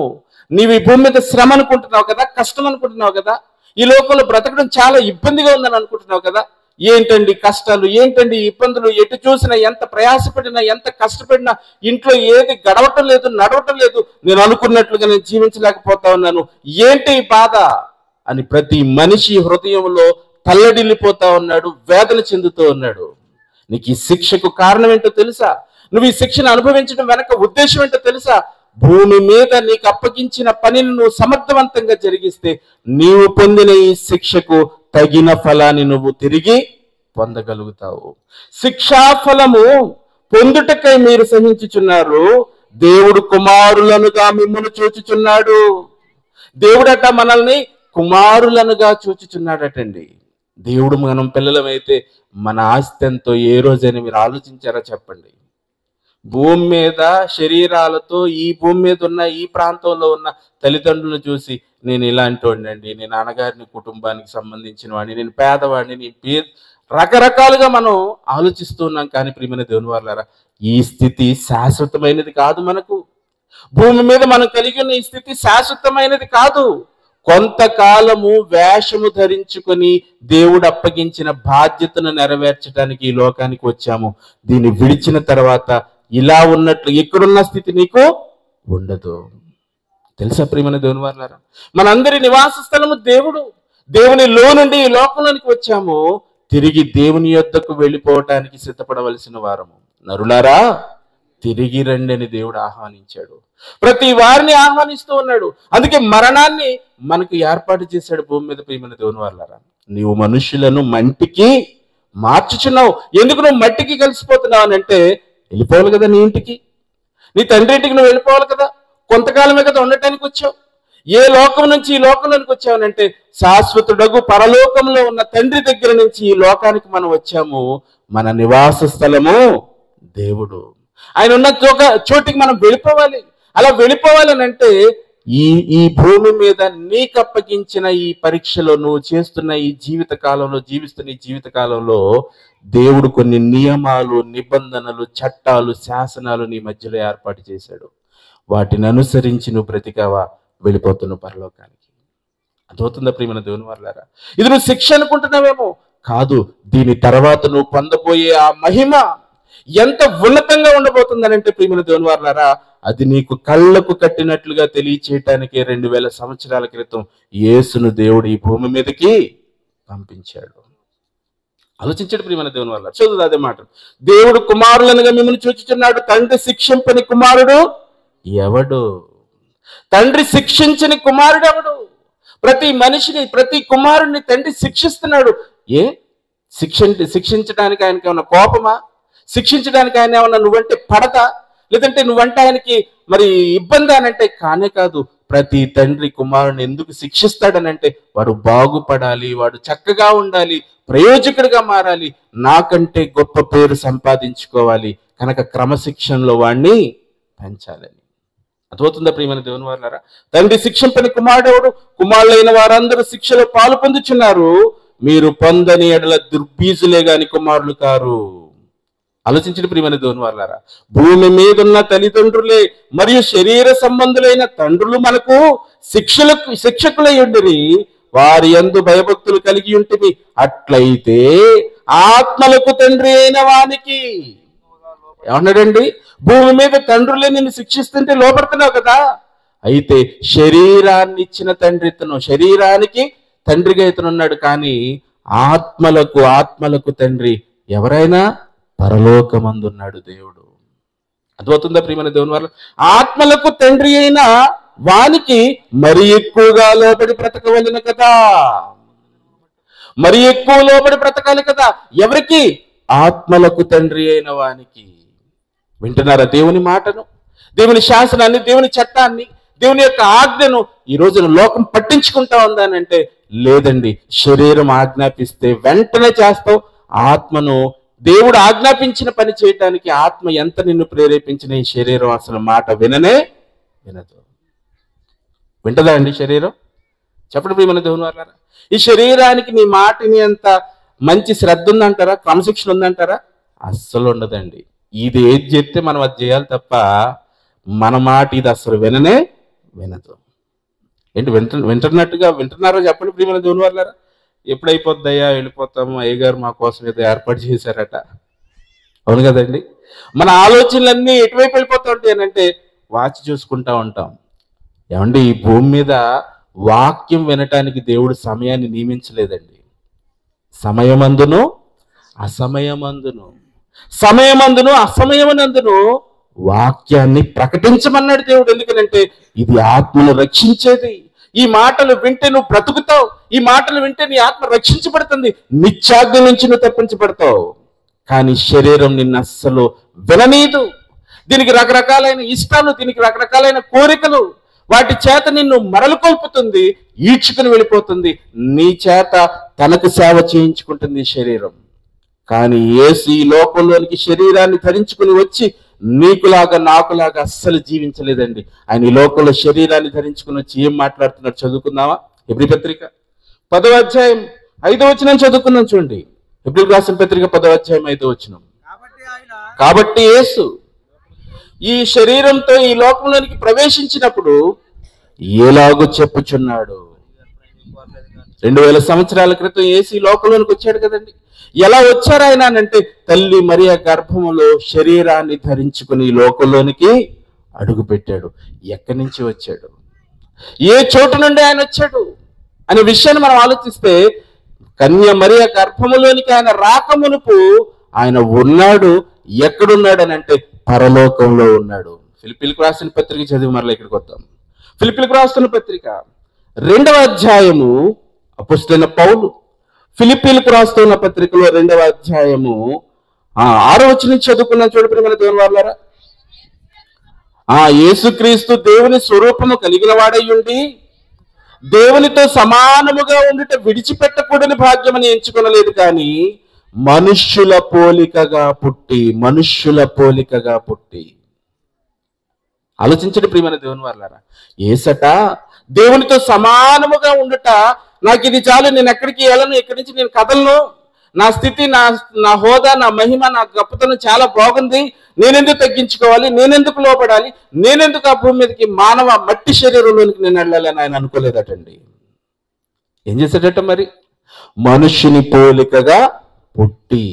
నీవు ఈ భూమి మీద శ్రమ అనుకుంటున్నావు కదా, కష్టం అనుకుంటున్నావు కదా, ఈ లోకంలో బ్రతకడం చాలా ఇబ్బందిగా ఉందని అనుకుంటున్నావు కదా. ఏంటండి కష్టాలు, ఏంటండి ఇబ్బందులు, ఎటు చూసినా ఎంత ప్రయాసపడినా ఎంత కష్టపడినా ఇంట్లో ఏది గడవటం లేదు, నడవటం లేదు, నేను అనుకున్నట్లుగా నేను జీవించలేకపోతా ఉన్నాను, ఏంటి ఈ బాధ అని ప్రతి మనిషి హృదయంలో తల్లడిల్లిపోతా ఉన్నాడు, వేదన చెందుతూ ఉన్నాడు. నీకు ఈ శిక్షకు కారణం ఏంటో తెలుసా? నువ్వు ఈ శిక్షను అనుభవించడం వెనక ఉద్దేశం ఏంటో తెలుసా? భూమి మీద నీకు అప్పగించిన పనిని నువ్వు సమర్థవంతంగా జరిగిస్తే నీవు పొందిన ఈ శిక్షకు తగిన ఫలాన్ని నువ్వు తిరిగి పొందగలుగుతావు. శిక్షా ఫలము పొందుటకై మీరు సహించుచున్నారు, దేవుడు కుమారులనుగా మిమ్మల్ని చూచుచున్నాడు. దేవుడట మనల్ని కుమారులనుగా చూచుచున్నాడటండి. దేవుడు మనం పిల్లలమైతే మన ఆస్తి ఎంతో ఏ రోజైనా మీరు ఆలోచించారా చెప్పండి? భూమి మీద శరీరాలతో ఈ భూమి మీద ఉన్న ఈ ప్రాంతంలో ఉన్న తల్లిదండ్రులను చూసి, నేను ఇలాంటి వాడినండి, నేను నాన్నగారిని కుటుంబానికి సంబంధించిన వాడిని, నేను పేదవాడిని, నేను రకరకాలుగా మనం ఆలోచిస్తున్నాం. కానీ ప్రియమైన దేవుని వారలారా, ఈ స్థితి శాశ్వతమైనది కాదు. మనకు భూమి మీద మనం కలిగి ఉన్న ఈ స్థితి శాశ్వతమైనది కాదు. కొంతకాలము వేషము ధరించుకొని దేవుడు అప్పగించిన బాధ్యతను నెరవేర్చడానికి ఈ లోకానికి వచ్చాము. దీన్ని విడిచిన తర్వాత ఇలా ఉన్నట్లు ఇక్కడున్న స్థితి నీకు ఉండదు. తెలుసా ప్రియమైన దేవుని వారలారా, మనందరి నివాస స్థలము దేవుడు. దేవునిలో నుండి ఈ లోకంలోనికి వచ్చాము. తిరిగి దేవుని యొద్దకు వెళ్ళిపోవటానికి సిద్ధపడవలసిన వారము. నరులారా తిరిగి రండి అని దేవుడు ఆహ్వానించాడు. ప్రతి వారిని ఆహ్వానిస్తూ ఉన్నాడు. అందుకే మరణాన్ని మనకు ఏర్పాటు చేశాడు భూమి మీద. ప్రియమైన దేవుని వాళ్ళారా, నీవు మనుషులను మంటికి మార్చుచున్నావు. ఎందుకు నువ్వు మట్టికి కలిసిపోతున్నావు అని అంటే, వెళ్ళిపోవాలి కదా నీ ఇంటికి, నీ తండ్రి ఇంటికి నువ్వు వెళ్ళిపోవాలి కదా. కొంతకాలమే కదా ఉండటానికి వచ్చావు. ఏ లోకం నుంచి ఈ లోకంలోనికి వచ్చావనంటే, శాశ్వతుడగు పరలోకంలో ఉన్న తండ్రి దగ్గర నుంచి ఈ లోకానికి మనం వచ్చాము. మన నివాస స్థలము దేవుడు. ఆయన ఉన్న చోటికి మనం వెళ్ళిపోవాలి. అలా వెళ్ళిపోవాలని అంటే ఈ భూమి మీద నీకు అప్పగించిన ఈ పరీక్షలో, నువ్వు చేస్తున్న ఈ జీవిత కాలంలో, జీవిస్తున్న ఈ జీవిత కాలంలో దేవుడు కొన్ని నియమాలు, నిబంధనలు, చట్టాలు, శాసనాలు నీ మధ్యలో ఏర్పాటు చేశాడు. వాటిని అనుసరించి నువ్వు బ్రతికావా, వెళ్ళిపోతున్నావు పరలోకానికి. అర్థమవుతుందా ప్రియమైన దేవుని వాళ్ళారా? ఇది నువ్వు శిక్ష అనుకుంటున్నావేమో, కాదు. దీని తర్వాత నువ్వు పొందబోయే ఆ మహిమ ఎంత ఉన్నతంగా ఉండబోతుందనంటే ప్రియమైన దేవుని వాళ్ళారా, అది నీకు కళ్ళకు కట్టినట్లుగా తెలియచేయటానికే 2000 సంవత్సరాల క్రితం యేసును దేవుడు ఈ భూమి మీదకి పంపించాడు. ఆలోచించాడు ప్రియమైన దేవుని వాళ్ళ. చదువు అదే మాట. దేవుడు కుమారులనుగా మిమ్మల్ని చూచుచున్నాడు. తండ్రి శిక్షింపని కుమారుడు ఎవడు? తండ్రి శిక్షించని కుమారుడు ఎవడు? ప్రతి మనిషిని, ప్రతి కుమారుడిని తండ్రి శిక్షిస్తున్నాడు. శిక్షించడానికి ఆయనకి ఏమన్నా కోపమా? శిక్షించడానికి ఆయన ఏమన్నా నువ్వంటే పడతా, లేదంటే నువ్వంటే ఆయనకి మరి ఇబ్బంది అనంటే కానే కాదు. ప్రతి తండ్రి కుమారుని ఎందుకు శిక్షిస్తాడనంటే, వాడు బాగుపడాలి, వాడు చక్కగా ఉండాలి, ప్రయోజకుడిగా మారాలి, నాకంటే గొప్ప పేరు సంపాదించుకోవాలి కనుక క్రమశిక్షణలో వాడిని పెంచాలని. అర్థమవుతుందా ప్రియమైన దేవుని వాళ్ళారా? తండ్రి శిక్షింపని కుమారుడెవడు? కుమారులైన వారందరూ శిక్షలో పాలు పొందుచున్నారు. మీరు పొందని ఎడల దుర్బీజులే గాని కుమారులు కారు. ఆలోచించండి ప్రియమైన దేవుని వాళ్ళారా. భూమి మీద ఉన్న తల్లిదండ్రులే మరియు శరీర సంబంధులైన తండ్రులు మనకు శిక్షకులై ఉండిరి. వారి యందు భయభక్తులు కలిగి ఉంటుంది. అట్లయితే ఆత్మలకు తండ్రి అయిన వానికి ఏమన్నాడండి? భూమి మీద తండ్రులే నిన్ను శిక్షిస్తుంటే లోపడుతున్నావు కదా. అయితే శరీరాన్ని ఇచ్చిన తండ్రి ఇతను, శరీరానికి తండ్రిగా ఇతను ఉన్నాడు. కానీ ఆత్మలకు తండ్రి ఎవరైనా పరలోకమందున్నాడు దేవుడు. అర్థమవుతుందా ప్రియమైన దేవుని వల్ల? ఆత్మలకు తండ్రి అయిన వానికి మరి ఎక్కువగా లోబడి బ్రతకవలెను కదా. మరి ఎక్కువ లోబడి బ్రతకాలి కదా. ఎవరికి? ఆత్మలకు తండ్రి అయిన వానికి. వింటున్నారా దేవుని మాటను, దేవుని శాసనాన్ని, దేవుని చట్టాన్ని, దేవుని యొక్క ఆజ్ఞను ఈ రోజున లోకం పట్టించుకుంటా ఉందానంటే లేదండి. శరీరం ఆజ్ఞాపిస్తే వెంటనే చేస్తావు. ఆత్మను దేవుడు ఆజ్ఞాపించిన పని చేయటానికి ఆత్మ ఎంత నిన్ను ప్రేరేపించిన ఈ శరీరం అసలు మాట వినదు. వింటదా అండి శరీరం? చెప్పండి ప్రియమైన దేవుని వాళ్ళారా. ఈ శరీరానికి నీ మాటని ఎంత మంచి శ్రద్ధ ఉందంటారా? క్రమశిక్షణ ఉందంటారా? అస్సలు ఉండదండి. ఇది ఏది చెప్తే మనం అది చేయాలి తప్ప మన మాట ఇది అసలు వినదు. ఏంటి వింటున్నారో చెప్పండి ప్రియమైన దేవుని వాళ్ళారా. ఎప్పుడైపోద్దయ్యా, వెళ్ళిపోతాము, అయ్యగారు మా కోసం ఏదో ఏర్పాటు చేశారట. అవును కదండి. మన ఆలోచనలన్నీ ఎటువైపు వెళ్ళిపోతా ఉంటాయి అంటే వాచి చూసుకుంటా ఉంటాం. ఏమండి, ఈ భూమి మీద వాక్యం వినటానికి దేవుడు సమయాన్ని నియమించలేదండి. సమయమందును అసమయమందును వాక్యాన్ని ప్రకటించమన్నాడు దేవుడు. ఎందుకనంటే ఇది ఆత్మను రక్షించేది. ఈ మాటలు వింటే నువ్వు బ్రతుకుతావు. ఈ మాటలు వింటే నీ ఆత్మ రక్షించబడుతుంది, నిత్యాగ్ని నుంచి నువ్వు తప్పించబడతావు. కానీ శరీరం నిన్ను అస్సలు విననీదు. దీనికి రకరకాలైన ఇష్టాలు, దీనికి రకరకాలైన కోరికలు, వాటి చేత నిన్ను మరలుకొల్పుతుంది, ఈడ్చుకుని వెళ్ళిపోతుంది. నీ చేత తనకు సేవ చేయించుకుంటుంది శరీరం. కానీ యేసు ఈ లోకంలోనికి శరీరాన్ని ధరించుకుని వచ్చి నీకులాగా నాకులాగా అస్సలు జీవించలేదండి. ఆయన ఈ లోకంలో శరీరాన్ని ధరించుకుని వచ్చి ఏం మాట్లాడుతున్నాడు చదువుకుందామా? హెబ్రీ పత్రిక 10వ అధ్యాయం 5వ వచనం చదువుకుందాం. చూడండి, హెబ్రీయులకు రాసిన పత్రిక 10వ అధ్యాయం 5వ వచనం. కాబట్టి యేసు ఈ శరీరంతో ఈ లోకంలోనికి ప్రవేశించినప్పుడు ఎలాగో చెప్పుచున్నాడు. 2000 సంవత్సరాల క్రితం యేసు ఈ లోకంలోనికి వచ్చాడు కదండి. ఎలా వచ్చారు ఆయన అంటే, తల్లి మరియ గర్భములో శరీరాన్ని ధరించుకుని ఈ లోకంలోనికి అడుగు పెట్టాడు. ఎక్కడి నుంచి వచ్చాడు? ఏ చోటు నుండి ఆయన వచ్చాడు అనే విషయాన్ని మనం ఆలోచిస్తే కన్య మరియ గర్భములోనికి ఆయన రాకమునుపు ఆయన ఉన్నాడు. ఎక్కడున్నాడు అని అంటే పరలోకంలో ఉన్నాడు. ఫిలిప్పీలకు రాసిన పత్రిక చదివి మరలా ఇక్కడికి వద్దాం. ఫిలిప్పీలకు రాసిన పత్రిక 2వ అధ్యాయము అపోస్తలుడైన పౌలు ఫిలిప్పీలకు రాస్తున్న పత్రికలో 2వ అధ్యాయము 6వ వచనం చదువుకున్నాం. చూడండి మన దేవుని వాళ్ళారా, యేసుక్రీస్తు దేవుని స్వరూపము కలిగిన వాడై ఉండి దేవునితో సమానముగా ఉండుట విడిచిపెట్టకూడని భాగ్యమని ఎంచుకొనలేదు, కానీ మనుష్యుల పోలికగా పుట్టి ఆలోచించండి ప్రియమైన దేవుని వాళ్ళారా. యేసట దేవునితో సమానముగా ఉండుట, నాకు ఇది చాలు, నేను ఎక్కడికి వెళ్ళను, ఇక్కడి నుంచి నేను కదలను, నా స్థితి, నా హోదా, నా మహిమ, నా గొప్పతనం చాలా బాగుంది, నేనెందుకు తగ్గించుకోవాలి, నేనెందుకు లోపడాలి, నేనెందుకు ఆ భూమి మీదకి మానవ మట్టి శరీరంలోనికి నేను వెళ్ళాలని ఆయన అనుకోలేదటండి. ఏం చేశాడట మరి? మనుష్యుని పోలికగా పుట్టి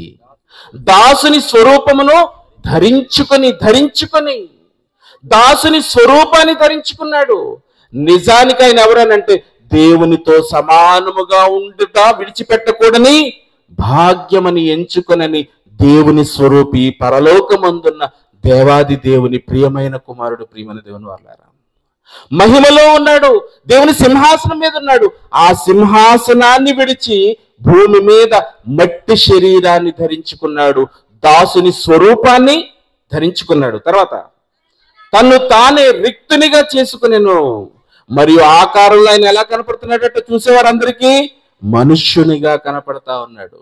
దాసుని స్వరూపమును ధరించుకొని దాసుని స్వరూపాన్ని ధరించుకున్నాడు. నిజానికి ఆయన ఎవరనంటే దేవునితో సమానముగా ఉండుట విడిచిపెట్టకూడని భాగ్యమని ఎంచుకొనని దేవుని స్వరూపి, పరలోకమందున్న దేవాది దేవుని ప్రియమైన కుమారుడు. ప్రియమైన దేవుని వాళ్ళారా, మహిమలో ఉన్నాడు, దేవుని సింహాసనం మీద ఉన్నాడు. ఆ సింహాసనాన్ని విడిచి భూమి మీద మట్టి శరీరాన్ని ధరించుకున్నాడు, దాసుని స్వరూపాన్ని ధరించుకున్నాడు. తర్వాత తను తానే రిక్తునిగా చేసుకునేను, మరియు ఆకారంలో ఆయన ఎలా కనపడుతున్నాడట చూసేవారందరికీ మనుష్యునిగా కనపడతా ఉన్నాడు.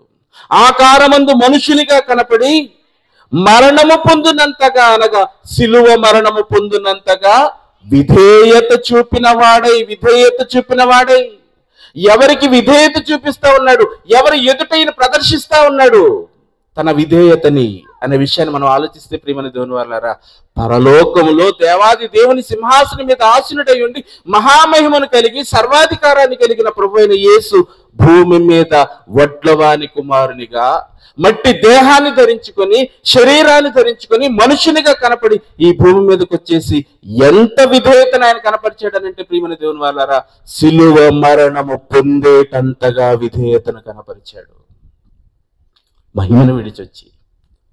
ఆకారమందు మనుషునిగా కనపడి మరణము పొందినంతగా, అనగా సిలువ మరణము పొందినంతగా విధేయత చూపిన వాడై ఎవరికి విధేయత చూపిస్తా ఉన్నాడు, ఎవరి ఎదుటైన ప్రదర్శిస్తా ఉన్నాడు తన విధేయతని అనే విషయాన్ని మనం ఆలోచిస్తే ప్రియమైన దేవుని వాళ్ళారా, పరలోకములో దేవాది దేవుని సింహాసనం మీద ఆసీనుడై ఉండి మహామహిమను కలిగి సర్వాధికారాన్ని కలిగిన ప్రభువైన యేసు భూమి మీద వడ్లవాని కుమారునిగా మట్టి దేహాన్ని ధరించుకొని శరీరాన్ని ధరించుకొని మనుషునిగా కనపడి ఈ భూమి మీదకి వచ్చేసి ఎంత విధేయతను ఆయన కనపరిచాడనంటే ప్రియమైన దేవుని వాళ్ళారా, సిలువ మరణము పొందేటంతగా విధేయతను కనపరిచాడు. మహిమను విడిచొచ్చి,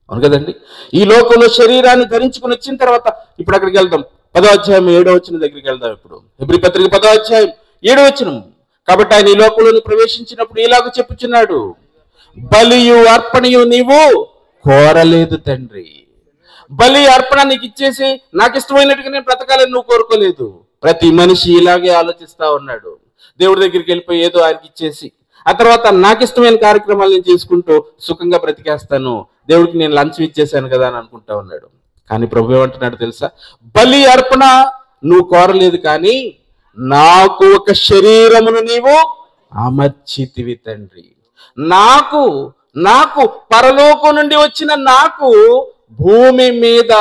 అవును కదండి. ఈ లోకంలో శరీరాన్ని ధరించుకుని వచ్చిన తర్వాత ఇప్పుడు అక్కడికి వెళ్దాం. 10వ అధ్యాయం 7వ వచనం దగ్గరికి వెళ్దాం. ఇప్పుడు హెబ్రీ పత్రిక 10వ అధ్యాయం 7వ వచనం. కాబట్టి ఆయన ఈ లోకంలోని ప్రవేశించినప్పుడు ఇలాగ చెప్పుచున్నాడు, బలియు అర్పణయు నీవు కోరలేదు తండ్రి. బలి అర్పణ నీకు ఇచ్చేసి నాకు ఇష్టమైనట్టుగా నేను బ్రతకాలని నువ్వు కోరుకోలేదు. ప్రతి మనిషి ఇలాగే ఆలోచిస్తా ఉన్నాడు. దేవుడి దగ్గరికి వెళ్ళిపోయి ఏదో ఆయనకి ఇచ్చేసి ఆ తర్వాత నాకు ఇష్టమైన కార్యక్రమాలు నేను చేసుకుంటూ సుఖంగా బ్రతికేస్తాను, దేవుడికి నేను లంచం ఇచ్చేసాను కదా అని అనుకుంటా ఉన్నాడు. కానీ ప్రభు ఏమంటున్నాడు తెలుసా? బలి అర్పణ నువ్వు కోరలేదు, కానీ నాకు ఒక శరీరమును నీవు అమర్చితివి తండ్రి. నాకు పరలోకం నుండి వచ్చిన నాకు భూమి మీద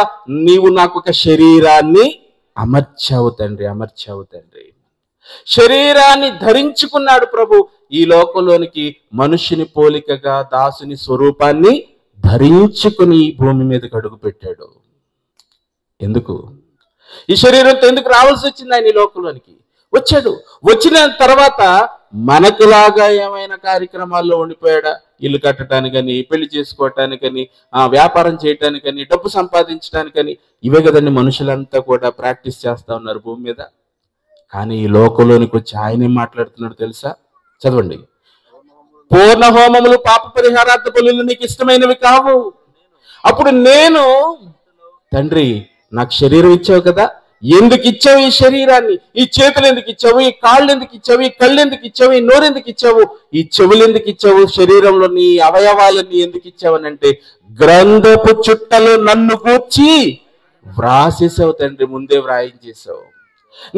నీవు నాకు ఒక శరీరాన్ని అమర్చావు తండ్రి. శరీరాన్ని ధరించుకున్నాడు ప్రభు. ఈ లోకంలోనికి మనుషుని పోలికగా దాసుని స్వరూపాన్ని ధరించుకుని ఈ భూమి మీదకి అడుగు పెట్టాడు. ఎందుకు? ఈ శరీరంతో ఎందుకు రావాల్సి వచ్చింది? ఆయన ఈ లోకంలోనికి వచ్చాడు. వచ్చిన తర్వాత మనకులాగా ఏమైనా కార్యక్రమాల్లో ఉండిపోయాడా? ఇల్లు కట్టడానికని, పెళ్లి చేసుకోవటానికని, వ్యాపారం చేయటానికని, డబ్బు సంపాదించడానికని, ఇవే కదండి మనుషులంతా కూడా ప్రాక్టీస్ చేస్తా ఉన్నారు భూమి మీద. కానీ ఈ లోకంలోనికి వచ్చి ఆయన ఏం మాట్లాడుతున్నాడు తెలుసా? చదవండి. పూర్ణ హోమములు పాప పరిహారార్థ బలులు నీకు ఇష్టమైనవి కావు. అప్పుడు నేను, తండ్రి నాకు శరీరం ఇచ్చావు కదా, ఎందుకు ఇచ్చావు ఈ శరీరాన్ని? ఈ చేతులు ఎందుకు ఇచ్చావు? ఈ కాళ్ళు ఎందుకు ఇచ్చావు? ఈ కళ్ళు ఎందుకు ఇచ్చావు? ఈ నోరు ఎందుకు ఇచ్చావు? ఈ చెవులు ఎందుకు ఇచ్చావు? శరీరంలో నీ అవయవాలన్నీ ఎందుకు ఇచ్చావు అని అంటే, గ్రంథపు చుట్టలు నన్ను కూర్చి వ్రాసేసావు తండ్రి, ముందే వ్రాయించేసావు.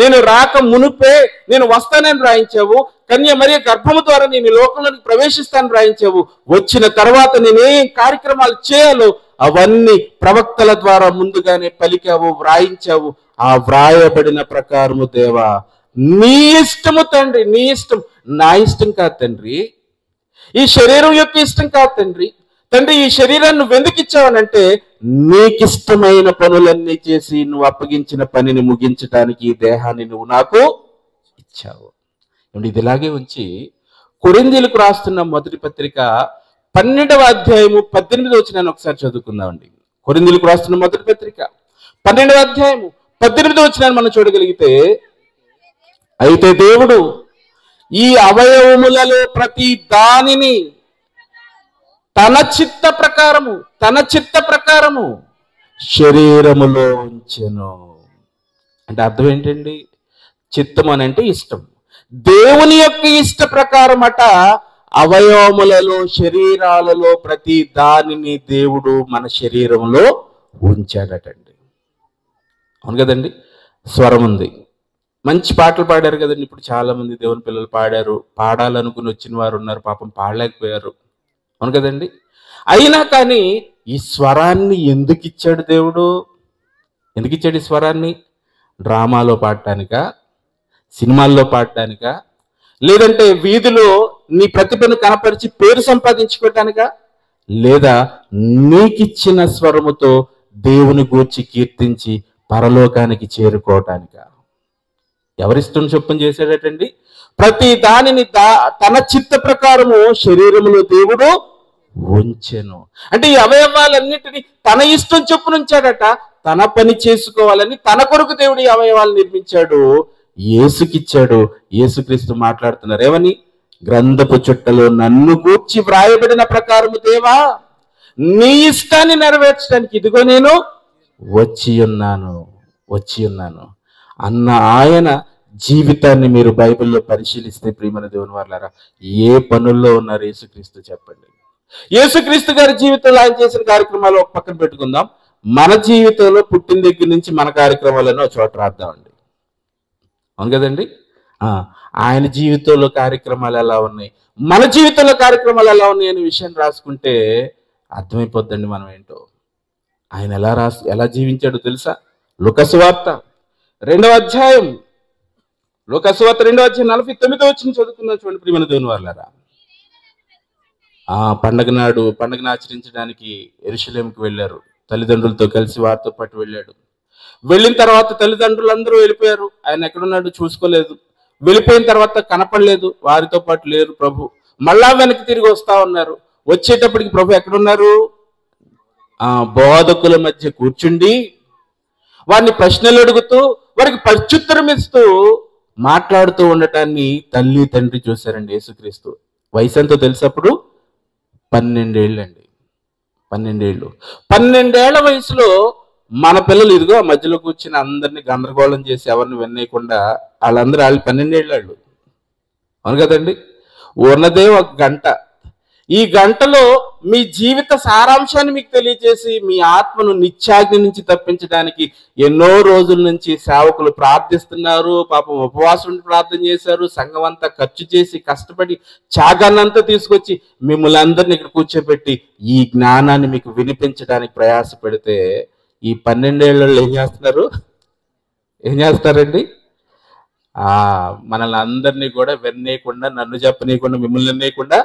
నేను రాక మునుపే నేను వస్తానని రాయించావు. కన్య మరియ గర్భము ద్వారా నేను లోకంలోకి ప్రవేశిస్తానని రాయించావు. వచ్చిన తర్వాత నేనేం కార్యక్రమాలు చేయాలో అవన్నీ ప్రవక్తల ద్వారా ముందుగానే పలికావు, వ్రాయించావు. ఆ వ్రాయబడిన ప్రకారము దేవా నీ ఇష్టము తండ్రి, నీ ఇష్టం, నా ఇష్టం కాదు తండ్రి, ఈ శరీరం యొక్క ఇష్టం కాదు తండ్రి. తండ్రి ఈ శరీరాన్ని నువ్వు ఎందుకు ఇచ్చావనంటే నీకిష్టమైన పనులన్నీ చేసి నువ్వు అప్పగించిన పనిని ముగించడానికి ఈ దేహాన్ని నువ్వు నాకు ఇచ్చావు. ఇది ఇలాగే ఉంచి కొరింథీయులకు రాస్తున్న మొదటి పత్రిక 12వ అధ్యాయము 18వ వచనాన్ని ఒకసారి చదువుకుందామండి. కొరింథీయులకు రాస్తున్న మొదటి పత్రిక 12వ అధ్యాయము 18వ వచనాన్ని మనం చూడగలిగితే, అయితే దేవుడు ఈ అవయవములలో ప్రతి దానిని తన చిత్త ప్రకారము శరీరములో ఉంచెను. అంటే అర్థం ఏంటండి? చిత్తం అని అంటే ఇష్టం. దేవుని యొక్క ఇష్ట ప్రకారం అట అవయవములలో, శరీరాలలో ప్రతి దానిని దేవుడు మన శరీరంలో ఉంచాడటండి. అవును కదండి? స్వరం ఉంది, మంచి పాటలు పాడారు కదండి. ఇప్పుడు చాలా మంది దేవుని పిల్లలు పాడారు, పాడాలనుకుని వచ్చిన వారు ఉన్నారు, పాపం పాడలేకపోయారు. అవును కదండి? అయినా కానీ ఈ స్వరాన్ని ఎందుకు ఇచ్చాడు దేవుడు? ఎందుకు ఇచ్చాడు ఈ స్వరాన్ని? డ్రామాలో పాడటానికా, సినిమాల్లో పాడటానికా, లేదంటే వీధిలో నీ ప్రతిభను కనపరిచి పేరు సంపాదించుకోవటానికా, లేదా నీకిచ్చిన స్వరముతో దేవుని గూర్చి కీర్తించి పరలోకానికి చేరుకోవటానికా? ఎవరిష్టం చొప్పున చేశాడటండి? ప్రతి దానిని తన చిత్త ప్రకారము శరీరములో దేవుడు ఉంచెను. అంటే ఈ అవయవాలన్నిటినీ తన ఇష్టం చొప్పున ఉంచాడట. తన పని చేసుకోవాలని తన కొరకు దేవుడు ఈ అవయవాలు నిర్మించాడు, యేసుకిచ్చాడు. యేసుక్రీస్తు మాట్లాడుతున్నారు ఏమని? గ్రంథపు చుట్టలో నన్ను గూర్చి వ్రాయబడిన ప్రకారము దేవా, నీ ఇష్టాన్ని నెరవేర్చడానికి ఇదిగో నేను వచ్చి ఉన్నాను అన్న ఆయన జీవితాన్ని మీరు బైబిల్లో పరిశీలిస్తే, ప్రియమైన దేవుని వారలారా, ఏ పనుల్లో ఉన్నారు యేసుక్రీస్తు? చెప్పండి. యేసుక్రీస్తు గారి జీవితంలో ఆయన చేసిన కార్యక్రమాలు ఒక పక్కన పెట్టుకుందాం. మన జీవితంలో పుట్టిన దగ్గర నుంచి మన కార్యక్రమాలను ఒక చోట రాద్దామండి. అవును కదండి? ఆయన జీవితంలో కార్యక్రమాలు ఎలా ఉన్నాయి, మన జీవితంలో కార్యక్రమాలు ఎలా ఉన్నాయి అనే విషయాన్ని రాసుకుంటే అర్థమైపోద్దండి మనం ఏంటో. ఆయన ఎలా జీవించాడో తెలుసా? లూకాసువార్త 2వ అధ్యాయం 49వ వచనం చదువుకుందాం. చూడండి ప్రియమైన దేవుని వారలారా, పండగను ఆచరించడానికి యెరూషలేముకి వెళ్ళారు. తల్లిదండ్రులతో కలిసి వారితో పాటు వెళ్ళాడు. వెళ్ళిన తర్వాత తల్లిదండ్రులు అందరూ వెళ్ళిపోయారు. ఆయన ఎక్కడున్నాడు చూసుకోలేదు. వెళ్ళిపోయిన తర్వాత కనపడలేదు, వారితో పాటు లేరు ప్రభు. మళ్ళా వెనక్కి తిరిగి వస్తా ఉన్నారు. వచ్చేటప్పటికి ప్రభు ఎక్కడున్నారు? బోధకుల మధ్య కూర్చుండి వారిని ప్రశ్నలు అడుగుతూ, వారికి ప్రత్యుత్తరం ఇస్తూ మాట్లాడుతూ ఉండటాన్ని తల్లి తండ్రి చూశారండి. యేసుక్రీస్తు వయసు ఎంతో తెలిసినప్పుడు 12 ఏళ్ళండి. 12 ఏళ్ల వయసులో మన పిల్లలు ఇదిగో మధ్యలో కూర్చుని అందరినీ గందరగోళం చేసి ఎవరిని వినేయకుండా వాళ్ళు 12 ఏళ్ళు. అవును కదండి? ఉన్నదే ఒక గంట. ఈ గంటలో మీ జీవిత సారాంశాన్ని మీకు తెలియజేసి మీ ఆత్మను నిత్యాగ్ని నుంచి తప్పించడానికి ఎన్నో రోజుల నుంచి సేవకులు ప్రార్థిస్తున్నారు. పాపం ఉపవాసం ప్రార్థన చేశారు. సంఘం అంతా ఖర్చు చేసి కష్టపడి త్యాగాన్నంతా తీసుకొచ్చి మిమ్మల్ని అందరినీ ఇక్కడ కూర్చోబెట్టి ఈ జ్ఞానాన్ని మీకు వినిపించడానికి ప్రయాస పెడితే ఈ 12 ఏళ్ళలో ఏం చేస్తారండి? మనల్ని అందరినీ కూడా వినేయకుండా, నన్ను చెప్పనీయకుండా, మిమ్మల్ని వినేయకుండా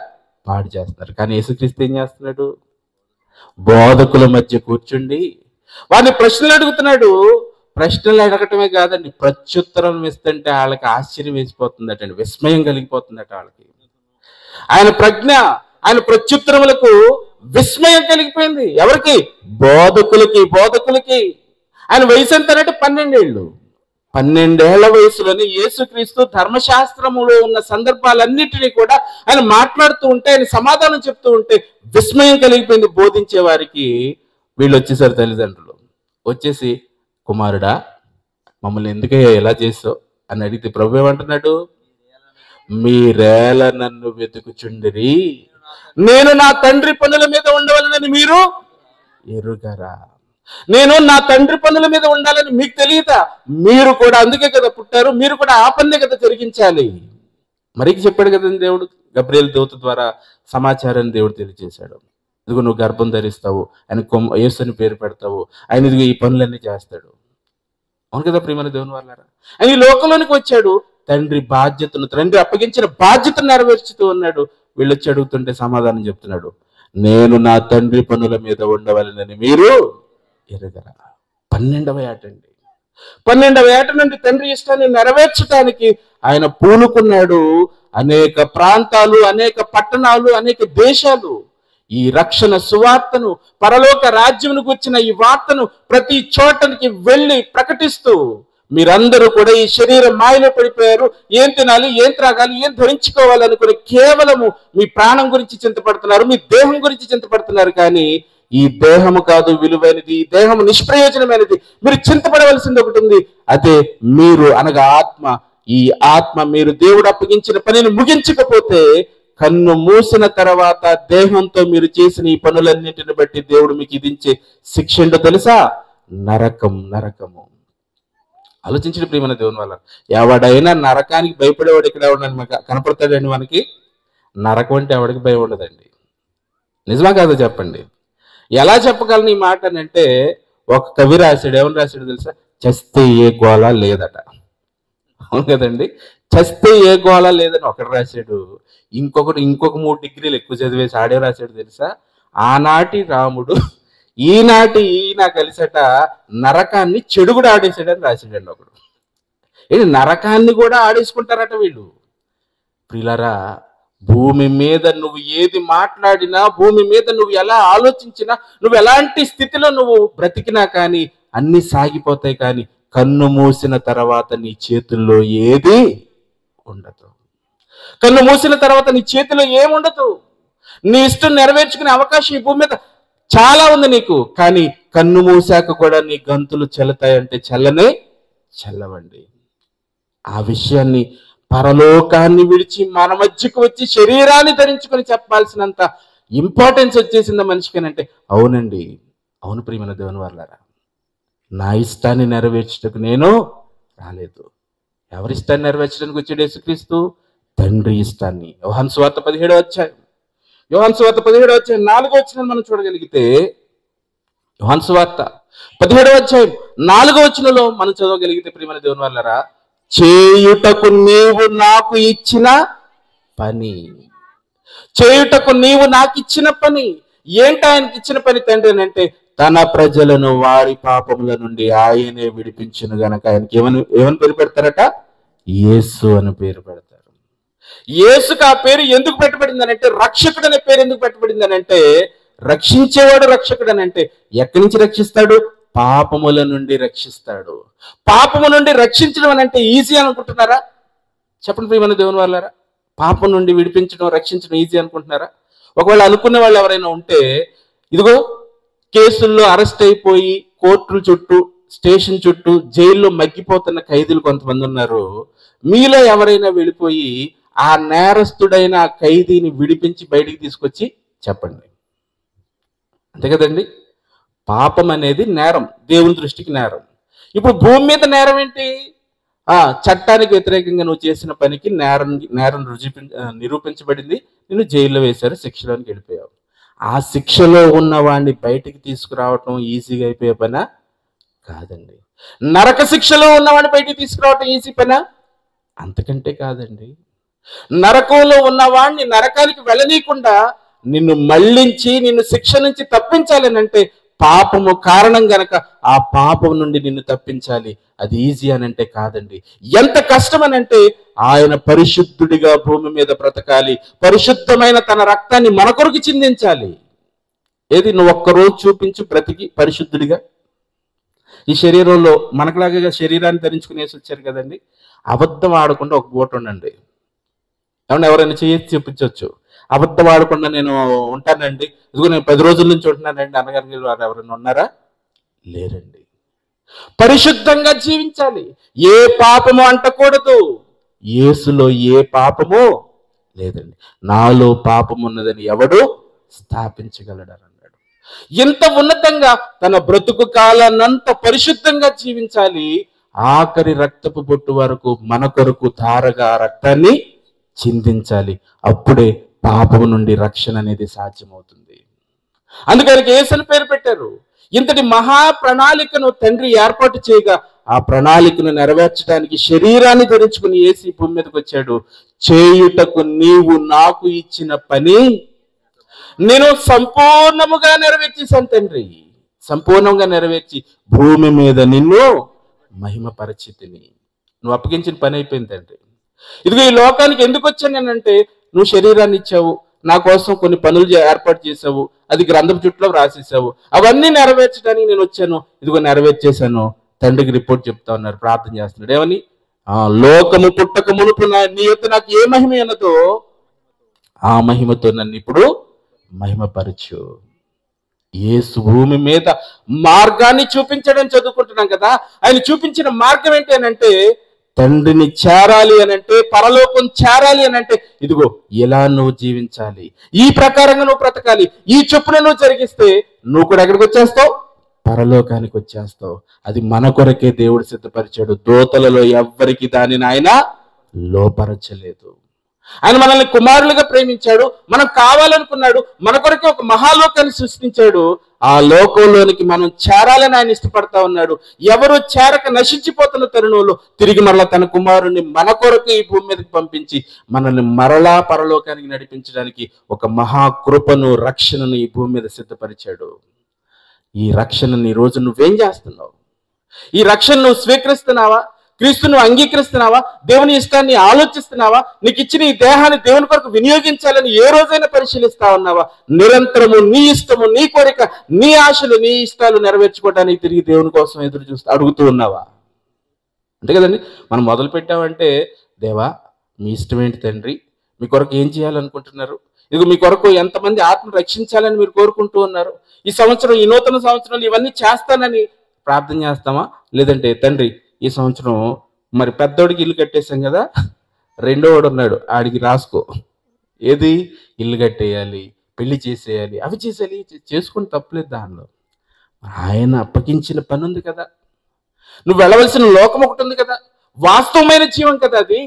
పాడు చేస్తున్నారు. కానీ యేసుక్రీస్తు ఏం చేస్తున్నాడు? బోధకుల మధ్య కూర్చుండి వారిని ప్రశ్నలు అడుగుతున్నాడు. ప్రశ్నలు అడగటమే కాదండి, ప్రత్యుత్తరం ఇస్తుంటే వాళ్ళకి ఆశ్చర్యం వేసిపోతుందటండి, విస్మయం కలిగిపోతుందట వాళ్ళకి. ఆయన ప్రజ్ఞ, ఆయన ప్రత్యుత్తరములకు విస్మయం కలిగిపోయింది. ఎవరికి? బోధకులకి. ఆయన వయసు ఎంత అంటే 12 ఏళ్ళు. 12 ఏళ్ల వయసులోని యేసుక్రీస్తు ధర్మశాస్త్రములో ఉన్న సందర్భాలన్నిటినీ కూడా ఆయన మాట్లాడుతూ ఉంటే, ఆయన సమాధానం చెప్తూ ఉంటే విస్మయం కలిగిపోయింది బోధించే వారికి. వీళ్ళు వచ్చేసారు తల్లిదండ్రులు. వచ్చేసి, కుమారుడా మమ్మల్ని ఎందుకయ్యా ఎలా చేసావు అని అడిగితే ప్రభు ఏమంటున్నాడు? మీరేలా నన్ను వెతుకుచుండిరి, నేను నా తండ్రి పనుల మీద ఉండవలనని మీరు ఎరుగరా? నేను నా తండ్రి పనుల మీద ఉండాలని మీకు తెలియదా? మీరు కూడా అందుకే కదా పుట్టారు, మీరు కూడా ఆ పన్నే కదా జరిగించాలి. మరికి చెప్పాడు కదండి దేవుడు. గబ్రియల్ దూత ద్వారా సమాచారాన్ని దేవుడు తెలియజేశాడు. ఇదిగో నువ్వు గర్భం ధరిస్తావు, ఆయన యేసు అని పేరు పెడతావు, ఆయన ఇదిగో ఈ పనులన్నీ చేస్తాడు. అవును కదా ప్రియమైన దేవుని వాళ్ళారా? ఆయన ఈ లోకంలోనికి వచ్చాడు, తండ్రి అప్పగించిన బాధ్యతను నెరవేర్చుతూ ఉన్నాడు. వీళ్ళు వచ్చి అడుగుతుంటే సమాధానం చెప్తున్నాడు, నేను నా తండ్రి పనుల మీద ఉండవలనని మీరు ఎరగరా? 12వ ఏట అండి. 12వ ఏట నుండి తండ్రి ఇష్టాన్ని నెరవేర్చడానికి ఆయన పూనుకున్నాడు. అనేక ప్రాంతాలు, అనేక పట్టణాలు, అనేక దేశాలు ఈ రక్షణ సువార్తను, పరలోక రాజ్యమును గుర్చిన ఈ వార్తను ప్రతి చోటనికి వెళ్ళి ప్రకటిస్తూ మీరందరూ కూడా ఈ శరీర మాయలో పడిపోయారు. ఏం తినాలి, ఏం త్రాగాలి, ఏం ధరించుకోవాలి అనుకుని కేవలము మీ ప్రాణం గురించి చింతపడుతున్నారు, మీ దేహం గురించి చింతపడుతున్నారు. కానీ ఈ దేహము కాదు విలువైనది, ఈ దేహము నిష్ప్రయోజనమైనది. మీరు చింతపడవలసింది ఒకటి ఉంది, అదే మీరు అనగా ఆత్మ. ఈ ఆత్మ మీరు దేవుడు అప్పగించిన పనిని ముగించకపోతే కన్ను మూసిన తర్వాత దేహంతో మీరు చేసిన ఈ పనులన్నింటిని బట్టి దేవుడు మీకు విధించే శిక్ష ఏంటో తెలుసా? నరకము. ఆలోచించండి ప్రియమైన దేవుని వల్ల. ఎవడైనా నరకానికి భయపడేవాడు ఇక్కడ ఎవడని కనపడతాడండి మనకి? నరకం అంటే ఎవడికి భయం ఉండదండి. నిజమా కాదో చెప్పండి. ఎలా చెప్పగలను ఈ మాట అని అంటే, ఒక కవి రాశాడు. ఏమని రాశాడు తెలుసా? చస్తే ఏ గోళ లేదట. అవును కదండి, చస్తే ఏ గోళ లేదని ఒకటి రాశాడు. ఇంకొక 3 డిగ్రీలు ఎక్కువ చదివేసి ఆడే రాశాడు తెలుసా? ఆనాటి రాముడు ఈనాటి ఈయన కలిసట నరకాన్ని చెడుగుడు ఆడేసాడని రాశాడండి ఒకడు. ఏంటి, నరకాన్ని కూడా ఆడేసుకుంటారట వీళ్ళు. ప్రియులారా, భూమి మీద నువ్వు ఏది మాట్లాడినా, భూమి మీద నువ్వు ఎలా ఆలోచించినా, నువ్వు ఎలాంటి స్థితిలో నువ్వు బ్రతికినా కానీ అన్ని సాగిపోతాయి. కానీ కన్ను మూసిన తర్వాత నీ చేతుల్లో ఏది ఉండదు. కన్ను మూసిన తర్వాత నీ చేతిలో ఏముండదు. నీ ఇష్టం నెరవేర్చుకునే అవకాశం ఈ భూమి మీద చాలా ఉంది నీకు. కానీ కన్ను మూసాక కూడా నీ గంతులు చెల్లుతాయంటే చల్లవండి. ఆ విషయాన్ని పరలోకాన్ని విడిచి మన మధ్యకు వచ్చి శరీరాన్ని ధరించుకొని చెప్పాల్సినంత ఇంపార్టెన్స్ వచ్చేసిందా మనిషికేనంటే? అవునండి, అవును ప్రియమైన దేవుని వారలారా. నా ఇష్టాన్ని నెరవేర్చడానికి నేను రాలేదు. ఎవరి ఇష్టాన్ని నెరవేర్చడానికి వచ్చాడు యేసుక్రీస్తు? తండ్రి ఇష్టాన్ని. యోహాను సువార్త 17వ అధ్యాయం 4వ వచనాన్ని మనం చూడగలిగితే, యోహాను సువార్త 17వ అధ్యాయం 4వ వచనంలో మనం చదవగలిగితే ప్రియమైన దేవుని వారలారా, చేయుటకు నీవు నాకు ఇచ్చిన పని. చేయుటకు నీవు నాకు ఇచ్చిన పని ఏంటి? ఆయనకి ఇచ్చిన పని తండ్రి అని అంటే, తన ప్రజలను వారి పాపముల నుండి ఆయనే విడిపించును గనక ఆయనకి ఏమని పేరు పెడతారట? యేసు అని పేరు పెడతారు. యేసుకు ఆ పేరు ఎందుకు పెట్టబడింది అని అంటే, రక్షకుడు అనే పేరు ఎందుకు పెట్టబడింది అని అంటే, రక్షించేవాడు రక్షకుడు అని అంటే ఎక్కడి నుంచి రక్షిస్తాడు? పాపముల నుండి రక్షిస్తాడు. పాపము నుండి రక్షించడం అని అంటే ఈజీ అనుకుంటున్నారా? చెప్పండి ప్రియమైన దేవుని వాళ్ళారా. పాపం నుండి విడిపించడం, రక్షించడం ఈజీ అనుకుంటున్నారా? ఒకవేళ అనుకునే వాళ్ళు ఎవరైనా ఉంటే, ఇదిగో కేసుల్లో అరెస్ట్ అయిపోయి కోర్టుల చుట్టూ, స్టేషన్ చుట్టూ, జైల్లో మగ్గిపోతున్న ఖైదీలు కొంతమంది ఉన్నారు. మీలో ఎవరైనా వెళ్ళిపోయి ఆ నేరస్తుడైన ఆ ఖైదీని విడిపించి బయటికి తీసుకొచ్చి చెప్పండి. అంతే కదండి. పాపం అనేది నేరం, దేవుని దృష్టికి నేరం. ఇప్పుడు భూమి మీద నేరం ఏంటి? చట్టానికి వ్యతిరేకంగా నువ్వు చేసిన పనికి నేరం నిరూపించబడింది, నిన్ను జైల్లో వేశారు, శిక్షలోనికి వెళ్ళిపోయావు. ఆ శిక్షలో ఉన్న వాడిని బయటికి తీసుకురావటం ఈజీగా అయిపోయే పనా? కాదండి. నరక శిక్షలో ఉన్నవాడిని బయటికి తీసుకురావటం ఈజీ పనా? అంతకంటే కాదండి. నరకంలో ఉన్నవాడిని నరకానికి వెళ్ళనీయకుండా నిన్ను మళ్ళించి నిన్ను శిక్ష నుంచి తప్పించాలని అంటే పాపము కారణం గనక ఆ పాపం నుండి నిన్ను తప్పించాలి. అది ఈజీ అని అంటే కాదండి. ఎంత కష్టం అని అంటే, ఆయన పరిశుద్ధుడిగా భూమి మీద బ్రతకాలి, పరిశుద్ధమైన తన రక్తాన్ని మన కొరకు చిందించాలి. ఏది, నువ్వు ఒక్కరోజు చూపించు బ్రతికి పరిశుద్ధుడిగా. ఈ శరీరంలో మనకులాగా శరీరాన్ని ధరించుకునేసి వచ్చారు కదండి. అబద్ధం ఆడకుండా ఒక పూట ఉండండి. ఏమన్నా ఎవరైనా చేసి చూపించవచ్చు. అబద్ధం ఆడకుండా నేను ఉంటానండి, ఇదిగో నేను 10 రోజుల నుంచి ఉంటున్నానండి అనగానే వారు ఎవరైనా ఉన్నారా? లేరండి. పరిశుద్ధంగా జీవించాలి. ఏ పాపము అంటకూడదు. యేసులో ఏ పాపము లేదండి. నాలో పాపం ఉన్నదని ఎవడు స్థాపించగలడని అన్నాడు. ఇంత ఉన్నతంగా తన బ్రతుకు కాలాన్నంత పరిశుద్ధంగా జీవించాలి. ఆఖరి రక్తపు బొట్టు వరకు మన కొరకు ధారగా రక్తాన్ని చిందించాలి. అప్పుడే పాపము నుండి రక్షణ అనేది సాధ్యమవుతుంది. అందుకని యేసుని పేరు పెట్టారు. ఇంతటి మహా ప్రణాళికను తండ్రి ఏర్పాటు చేయగా ఆ ప్రణాళికను నెరవేర్చడానికి శరీరాన్ని ధరించుకుని యేసు భూమి మీదకి వచ్చాడు. చేయుటకు నీవు నాకు ఇచ్చిన పని నేను సంపూర్ణముగా నెరవేర్చేశాను తండ్రి. సంపూర్ణంగా నెరవేర్చి భూమి మీద నిన్ను మహిమపరచితిని. నువ్వు అప్పగించిన పని అయిపోయింది తండ్రి. ఇదిగో ఈ లోకానికి ఎందుకు వచ్చానంటే నువ్వు శరీరాన్ని ఇచ్చావు, నా కోసం కొన్ని పనులు ఏర్పాటు చేసావు, అది గ్రంథం చుట్టూ రాసేసావు, అవన్నీ నెరవేర్చడానికి నేను వచ్చాను, ఇదిగో నెరవేర్చేశాను. తండ్రికి రిపోర్ట్ చెప్తా ఉన్నారు, ప్రార్థన చేస్తున్నాడు. ఏమని? లోకము పుట్టక మునుపు నీ యొక్క నాకు ఏ మహిమ ఉన్నదో ఆ మహిమతో నన్ను ఇప్పుడు మహిమపరచు. యేసు భూమి మీద మార్గాన్ని చూపించడం చదువుకుంటున్నాం కదా. ఆయన చూపించిన మార్గం ఏంటి అని అంటే, తండ్రిని చేరాలి అని అంటే, పరలోకం చేరాలి అని అంటే, ఇదిగో ఇలా నువ్వు జీవించాలి, ఈ ప్రకారంగా నువ్వు బ్రతకాలి, ఈ చొప్పున నువ్వు జరిగిస్తే నువ్వు కూడా ఎక్కడికి వచ్చేస్తావు? పరలోకానికి వచ్చేస్తావు. అది మన కొరకే దేవుడు సిద్ధపరిచాడు. దూతలలో ఎవ్వరికి దానిని ఆయన లోపరచలేదు. ఆయన మనల్ని కుమారులుగా ప్రేమించాడు, మనం కావాలనుకున్నాడు, మన కొరకే ఒక మహాలోకాన్ని సృష్టించాడు. ఆ లోకంలోనికి మనం చేరాలని ఆయన ఇష్టపడతా ఉన్నాడు. ఎవరు చేరక నశించిపోతున్న తరుణంలో తిరిగి మరలా తన కుమారుణ్ణి మన కొరకు ఈ భూమి మీదకి పంపించి మనల్ని మరలా పరలోకానికి నడిపించడానికి ఒక మహాకృపను, రక్షణను ఈ భూమి మీద సిద్ధపరిచాడు. ఈ రక్షణని ఈ రోజు నువ్వేం చేస్తున్నావు? ఈ రక్షణ నువ్వు స్వీకరిస్తున్నావా? క్రీస్తును అంగీకరిస్తున్నావా? దేవుని ఇష్టాన్ని ఆలోచిస్తున్నావా? నీకు ఇచ్చిన ఈ దేహాన్ని దేవుని కొరకు వినియోగించాలని ఏ రోజైనా పరిశీలిస్తా ఉన్నావా? నిరంతరము నీ ఇష్టము, నీ కోరిక, నీ ఆశలు, నీ ఇష్టాలు నెరవేర్చుకోవడానికి తిరిగి దేవుని కోసం ఎదురు చూస్తూ అడుగుతూ ఉన్నావా? అంతే కదండి. మనం మొదలు పెట్టామంటే, దేవా మీ ఇష్టం ఏంటి తండ్రి, మీ కొరకు ఏం చేయాలనుకుంటున్నారు, ఇదిగో మీ కొరకు ఎంతమంది ఆత్మ రక్షించాలని మీరు కోరుకుంటూ ఉన్నారు, ఈ సంవత్సరం, ఈ నూతన సంవత్సరంలో ఇవన్నీ చేస్తానని ప్రార్థన చేస్తామా? లేదంటే తండ్రి ఈ సంవత్సరం మరి పెద్దోడికి ఇల్లు కట్టేశాం కదా, రెండోవాడు ఉన్నాడు, ఆడికి రాసుకో, ఏది ఇల్లు కట్టేయాలి, పెళ్లి చేసేయాలి, అవి చేసేయాలి, చేసుకుని తప్పలేదు. దానిలో ఆయన అప్పగించిన పని ఉంది కదా, నువ్వు వెళ్ళవలసిన లోకం ఒకటి ఉంది కదా, వాస్తవమైన జీవం కదా అది.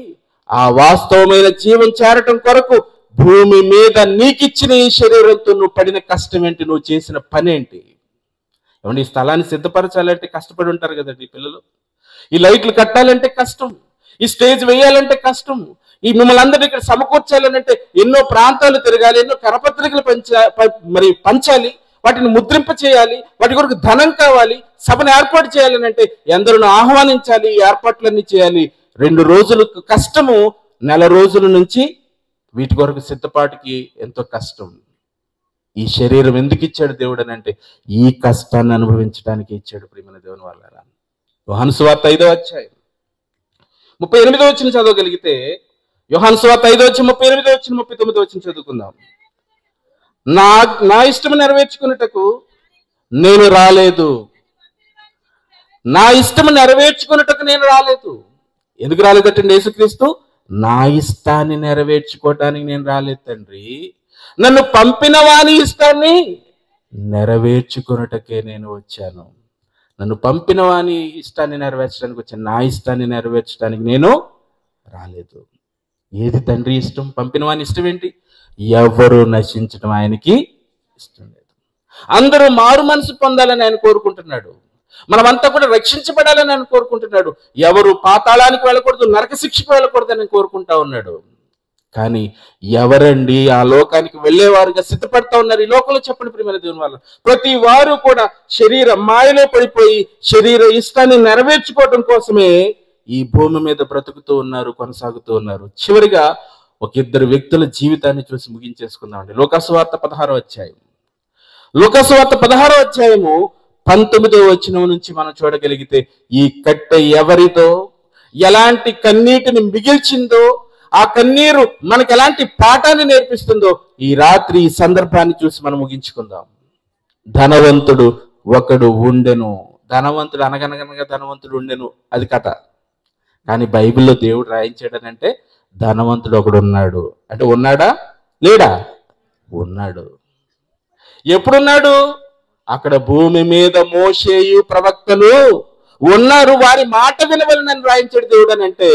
ఆ వాస్తవమైన జీవం చేరటం కొరకు భూమి మీద నీకిచ్చిన ఈ శరీరంతో నువ్వు పడిన కష్టం ఏంటి, నువ్వు చేసిన పని ఏంటి? ఏమంటే ఈ స్థలాన్ని సిద్ధపరచాలంటే కష్టపడి ఉంటారు కదండి పిల్లలు. ఈ లైట్లు కట్టాలంటే కష్టం, ఈ స్టేజ్ వేయాలంటే కష్టం, ఈ మిమ్మల్ని అందరినీ ఇక్కడ సమకూర్చాలంటే ఎన్నో ప్రాంతాలు తిరగాలి, ఎన్నో కరపత్రికలు పంచాలి, వాటిని ముద్రింప చేయాలి, వాటి కొరకు ధనం కావాలి, సభను ఏర్పాటు చేయాలని అంటే ఎందరిని ఆహ్వానించాలి, ఈ ఏర్పాట్లన్నీ చేయాలి. 2 రోజులు కష్టము, నెల రోజుల నుంచి వీటి కొరకు సిద్ధపాటుకి ఎంతో కష్టం. ఈ శరీరం ఎందుకు ఇచ్చాడు దేవుడు అని అంటే, ఈ కష్టాన్ని అనుభవించడానికి ఇచ్చాడు. ప్రియమైన దేవుని వాళ్ళారా, యోహాను సువార్త 5వ అధ్యాయం 38వ వచనం చదవగలిగితే, యోహాను సువార్త 5వ అధ్యాయం 38వ వచనం 39వ వచనం చదువుకుందాం. నా ఇష్టము నెరవేర్చుకున్నటకు నేను రాలేదు, నా ఇష్టము నెరవేర్చుకున్నటకు నేను రాలేదు. ఎందుకు రాలేదటండి యేసుక్రీస్తు? నా ఇష్టాన్ని నెరవేర్చుకోవటానికి నేను రాలేదు తండ్రి, నన్ను పంపిన వాని ఇష్టాన్ని నెరవేర్చుకున్నటకే నేను వచ్చాను. నన్ను పంపిన వాని ఇష్టాన్ని నెరవేర్చడానికి వచ్చాను, నా ఇష్టాన్ని నెరవేర్చడానికి నేను రాలేదు. ఏది తండ్రి ఇష్టం? పంపిన వాని ఇష్టం ఏంటి? ఎవరు నశించడం ఆయనకి ఇష్టం లేదు. అందరూ మారు మనసు పొందాలని ఆయన కోరుకుంటున్నాడు. మనమంతా కూడా రక్షించబడాలని ఆయన కోరుకుంటున్నాడు. ఎవరు పాతాళానికి వెళ్ళకూడదు, నరక శిక్షకు వెళ్ళకూడదని కోరుకుంటా ఉన్నాడు. కానీ ఎవరండి ఆ లోకానికి వెళ్ళేవారుగా సిద్ధపడతా ఉన్నారు ఈ లోకంలో? చెప్పండి ప్రియమైన దేవుని వల్ల. ప్రతి వారు కూడా శరీర మాయలో పడిపోయి శరీర ఇష్టాన్ని నెరవేర్చుకోవడం కోసమే ఈ భూమి మీద బ్రతుకుతూ ఉన్నారు, కొనసాగుతూ ఉన్నారు. చివరిగా ఒక 2 వ్యక్తుల జీవితాన్ని చూసి ముగించేసుకుందామండి. లూకాసువార్త 16వ అధ్యాయం, లూకాసువార్త 16వ అధ్యాయము 19వ వచనం నుంచి మనం చూడగలిగితే, ఈ కట్టె ఎవరితో, ఎలాంటి కన్నీటిని మిగిల్చిందో, ఆ కన్నీరు మనకు ఎలాంటి పాఠాన్ని నేర్పిస్తుందో ఈ రాత్రి ఈ సందర్భాన్ని చూసి మనం ముగించుకుందాం. ధనవంతుడు ఒకడు ఉండెను. ధనవంతుడు అనగనగనగా ధనవంతుడు ఉండెను, అది కథ. కానీ బైబిల్లో దేవుడు రాయించాడనంటే ధనవంతుడు ఒకడు ఉన్నాడు. అంటే ఉన్నాడా లేడా? ఉన్నాడు. ఎప్పుడున్నాడు? అక్కడ భూమి మీద మోషేయు ప్రవక్తలు ఉన్నారు, వారి మాట వినవలనని రాయించాడు దేవుడు అని అంటే,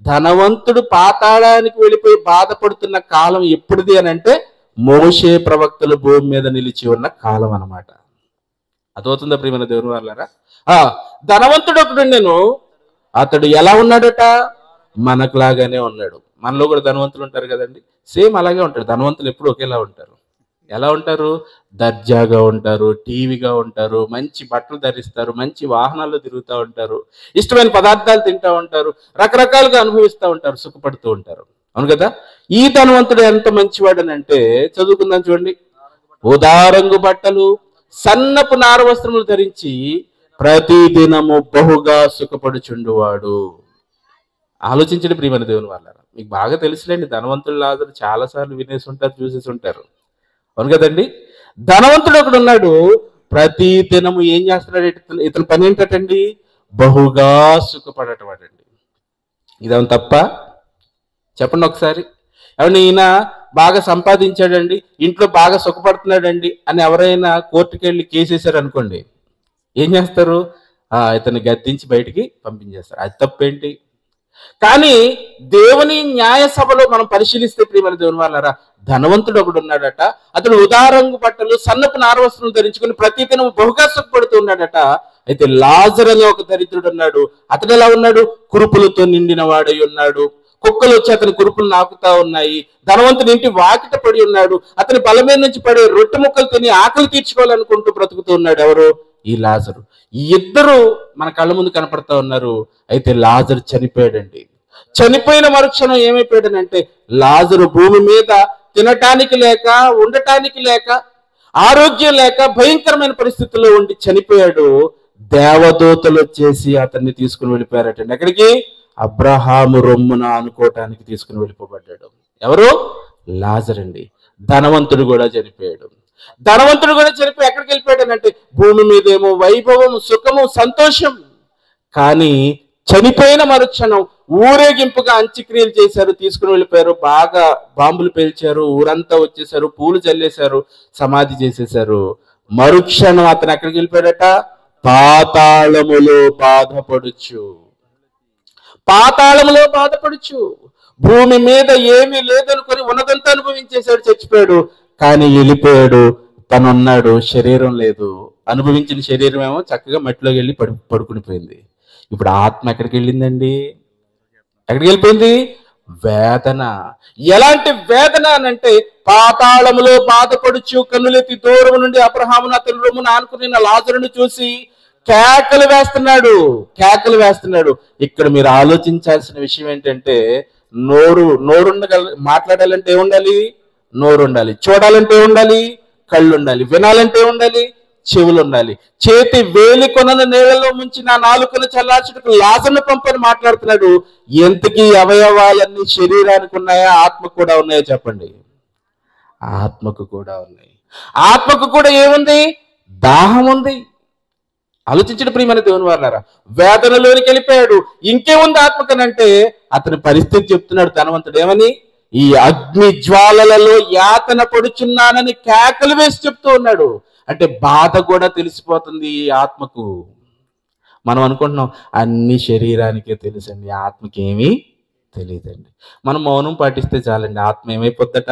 ధనవంతుడు పాతాళానికి వెళ్ళిపోయి బాధపడుతున్న కాలం ఎప్పుడుది అని అంటే మోషే ప్రవక్తలు భూమి మీద నిలిచి ఉన్న కాలం అన్నమాట. అదవుతుందా ప్రియమైన దేవుని వాళ్ళారా? ధనవంతుడు ఒకడు నేను, అతడు ఎలా ఉన్నాడట? మనకులాగానే ఉన్నాడు. మనలో కూడా ధనవంతులు ఉంటారు కదండి, సేమ్ అలాగే ఉంటాడు. ధనవంతులు ఎప్పుడు ఒకేలా ఉంటారు. ఎలా ఉంటారు? దర్జాగా ఉంటారు, టీవీగా ఉంటారు, మంచి బట్టలు ధరిస్తారు, మంచి వాహనాల్లో తిరుగుతూ ఉంటారు, ఇష్టమైన పదార్థాలు తింటూ ఉంటారు, రకరకాలుగా అనుభవిస్తూ ఉంటారు, సుఖపడుతూ ఉంటారు. అవును కదా? ఈ ధనవంతుడు ఎంత మంచివాడనంటే, చదువుకుందాం చూడండి. ఉదారంగు బట్టలు, సన్నపు నార వస్త్రములు ధరించి ప్రతి దినము బహుగా సుఖపడుచుండువాడు. ఆలోచించండి ప్రియమైన దేవుని వాళ్ళారా. మీకు బాగా తెలుసులేండి, ధనవంతుడు లాజరు చాలా సార్లు వినేసి ఉంటారు, చూసేసి ఉంటారు. అవును కదండి? ధనవంతుడు ఒకడు ఉన్నాడు, ప్రతి దినము ఏం చేస్తున్నాడు? ఇతని పని ఏంటండి? బహుగా సుఖపడటవాడండి. ఇదేమో తప్ప? చెప్పండి ఒకసారి. ఎవరిని ఈయన బాగా సంపాదించాడండి, ఇంట్లో బాగా సుఖపడుతున్నాడండి అని ఎవరైనా కోర్టుకి వెళ్ళి కేసేశారు అనుకోండి, ఏం చేస్తారు? ఇతన్ని గద్దించి బయటికి పంపించేస్తారు. అది తప్పేంటి? కానీ దేవుని న్యాయ సభలో మనం పరిశీలిస్తే ప్రియమైన దేవుని వాళ్ళారా, ధనవంతుడు ఒకడు ఉన్నాడట. అతడు ఉదారంగు బట్టలు, సన్నపు నారవస్త్రం ధరించుకుని ప్రతిదినం బహుగా సుఖపడుతూ ఉన్నాడట. అయితే లాజరు అనే ఒక దరిద్రుడు ఉన్నాడు. అతడు ఎలా ఉన్నాడు? కురుపులతో నిండిన వాడై ఉన్నాడు. కుక్కలు వచ్చి అతని కురుపులు నాకుతా ఉన్నాయి. ధనవంతుని ఇంటి వాకిట పడి ఉన్నాడు. అతని బలమైన నుంచి పడే రొట్టె ముక్కలు తిని ఆకలి తీర్చుకోవాలనుకుంటూ బ్రతుకుతూ ఉన్నాడు. ఎవరు? ఈ లాజరు. ఈ ఇద్దరు మన కళ్ళ ముందు కనపడతా ఉన్నారు. అయితే లాజరు చనిపోయాడండి. చనిపోయిన మరుక్షణం ఏమైపోయాడనంటే, లాజరు భూమి మీద తినటానికి లేక, ఉండటానికి లేక, ఆరోగ్యం లేక భయంకరమైన పరిస్థితుల్లో ఉండి చనిపోయాడు. దేవదూతలు వచ్చేసి అతన్ని తీసుకుని వెళ్ళిపోయారటండి. ఎక్కడికి? అబ్రహాము రొమ్మున అనుకోవటానికి తీసుకుని వెళ్ళిపోబడ్డాడు. ఎవరు? లాజరు అండి. ధనవంతుడు కూడా చనిపోయాడు. ధనవంతుడు కూడా చనిపోయి ఎక్కడికి వెళ్ళిపోయాడనంటే, భూమి మీద ఏమో వైభవం, సుఖము, సంతోషం. కానీ చనిపోయిన మరుక్షణం ఊరేగింపుగా అంత్యక్రియలు చేశారు, తీసుకుని వెళ్ళిపోయారు. బాగా బాంబులు పేల్చారు, ఊరంతా వచ్చేసారు, పూలు చల్లేశారు, సమాధి చేసేశారు. మరుక్షణం అతను ఎక్కడికి వెళ్ళిపోయాడట? పాతాళములో బాధపడుచు. పాతాళములో బాధపడుచు. భూమి మీద ఏమీ లేదనుకొని ఉన్నదంతా అనుభవించేశాడు, చచ్చిపోయాడు. కానీ వెళ్ళిపోయాడు. తనున్నాడు, శరీరం లేదు. అనుభవించిన శరీరం ఏమో చక్కగా మట్టిలోకి వెళ్ళి పడుకుని పోయింది. ఇప్పుడు ఆత్మ ఎక్కడికి వెళ్ళిందండి? ఎక్కడికి వెళ్ళిపోయింది? వేదన. ఎలాంటి వేదన అనంటే, పాతాళములో బాధపడుచు కన్నులెత్తి దూరం నుండి అబ్రహామును అతని రొమ్మున ఆనుకుని లాజరును చూసి కేకలు వేస్తున్నాడు. కేకలు వేస్తున్నాడు. ఇక్కడ మీరు ఆలోచించాల్సిన విషయం ఏంటంటే, మాట్లాడాలంటే ఏముండాలి? నోరు ఉండాలి. చూడాలంటే ఉండాలి, కళ్ళు ఉండాలి. వినాలంటే ఉండాలి, చెవులు ఉండాలి. చేతి వేలి కొనను నీళ్ళలో ముంచి నా నాలుకను చల్లార్చుటకు లాజరును పంపని మాట్లాడుతున్నాడు. ఎంతకీ అవయవాలన్నీ శరీరానికి ఉన్నాయా? ఆత్మకు కూడా ఉన్నాయో చెప్పండి. ఆత్మకు కూడా ఉన్నాయి. ఆత్మకు కూడా ఏముంది? దాహం ఉంది. ఆలోచించడం ప్రియమైన దేవుని వారులారా. వేదనలోనికి వెళ్ళిపోయాడు. ఇంకేముంది ఆత్మకనంటే, అతని పరిస్థితి చెప్తున్నాడు ధనవంతుడు. ఏమని? ఈ అగ్ని జ్వాలలలో యాతన పడుచున్నానని కేకలు వేసి చెప్తూ ఉన్నాడు. అంటే బాధ కూడా తెలిసిపోతుంది ఈ ఆత్మకు. మనం అనుకుంటున్నాం అన్ని శరీరానికే తెలుసండి, ఆత్మకి ఏమీ తెలియదండి. మనం మౌనం పాటిస్తే చాలండి, ఆత్మ ఏమైపోద్దట?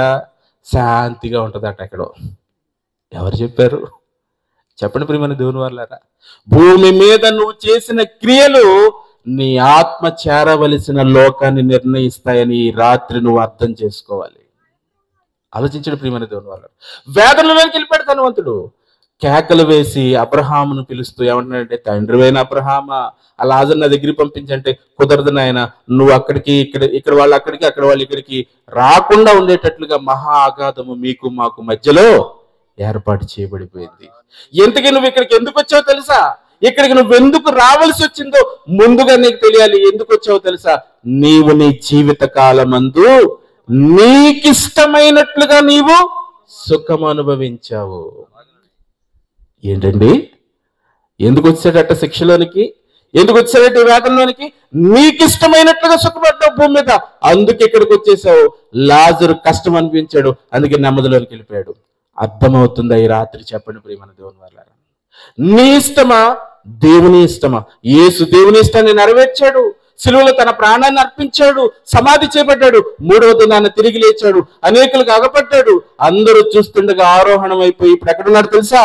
శాంతిగా ఉంటుందట. ఎక్కడో ఎవరు చెప్పారు? చెప్పండి ప్రియమైన దేవుని వాళ్ళారా. భూమి మీద నువ్వు చేసిన క్రియలు నీ ఆత్మ చేరవలసిన లోకాన్ని నిర్ణయిస్తాయని ఈ రాత్రి నువ్వు అర్థం చేసుకోవాలి. ఆలోచించండి ప్రియమైన దేవుని వాళ్ళారా. వేదనలోకి వెళ్ళిపోయాడు ధనవంతుడు. కేకలు వేసి అబ్రహామును పిలుస్తూ ఏమంటున్నాడంటే, తండ్రివైన అబ్రహామా, ఆ లాజరును నా దగ్గరికి పంపించంటే, కుదరదు నాయన, నువ్వు అక్కడికి ఇక్కడ వాళ్ళు అక్కడికి, అక్కడ వాళ్ళు ఇక్కడికి రాకుండా ఉండేటట్లుగా మహా ఆఘాతము మీకు మాకు మధ్యలో ఏర్పాటు చేయబడిపోయింది. ఎంతకీ నువ్వు ఇక్కడికి ఎందుకు వచ్చావో తెలుసా? ఇక్కడికి నువ్వు ఎందుకు రావాల్సి వచ్చిందో ముందుగా నీకు తెలియాలి. ఎందుకు వచ్చావో తెలుసా? నీవు నీ జీవిత కాలమందు నీకిష్టమైనట్లుగా నీవు సుఖం అనుభవించావు. ఏంటండి? ఎందుకు వచ్చాడట శిక్షలోనికి? ఎందుకు వచ్చాడట వేదనలోనికి? నీకిష్టమైనట్లుగా సుఖపడ్డావు భూమి మీద, అందుకే ఇక్కడికి వచ్చేసావు. లాజరు కష్టం అనిపించాడు, అందుకే నెమ్మదిలోనికి వెళ్ళిపోయాడు. అర్థమవుతుందా ఈ రాత్రి? చెప్పండి ప్రియమైన దేవుని వాళ్ళారా. నీ ఇష్టమా? దేవుని ఇష్టమా? యేసు దేవుని ఇష్టాన్ని నెరవేర్చాడు. సిలువలో తన ప్రాణాన్ని అర్పించాడు, సమాధి చేపట్టాడు, 3వ దినాన తిరిగి లేచాడు, అనేకులకు అగపట్టాడు. అందరూ చూస్తుండగా ఆరోహణం అయిపోయి ఇప్పుడు ఎక్కడున్నాడు తెలుసా?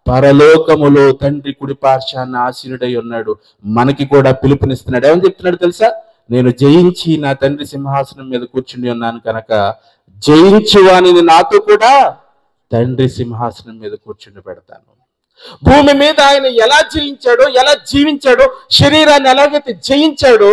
పరలోకములో తండ్రి కుడి పార్శ్వాన ఆసీనుడై ఉన్నాడు. మనకి కూడా పిలుపునిస్తున్నాడు. ఏమని చెప్తున్నాడు తెలుసా? నేను జయించి నా తండ్రి సింహాసనం మీద కూర్చుని ఉన్నాను కనుక జయించు వానిని నాతో కూడా తండ్రి సింహాసనం మీద కూర్చుని పెడతాను. భూమి మీద ఆయన ఎలా జీవించాడో శరీరాన్ని ఎలాగైతే జయించాడో,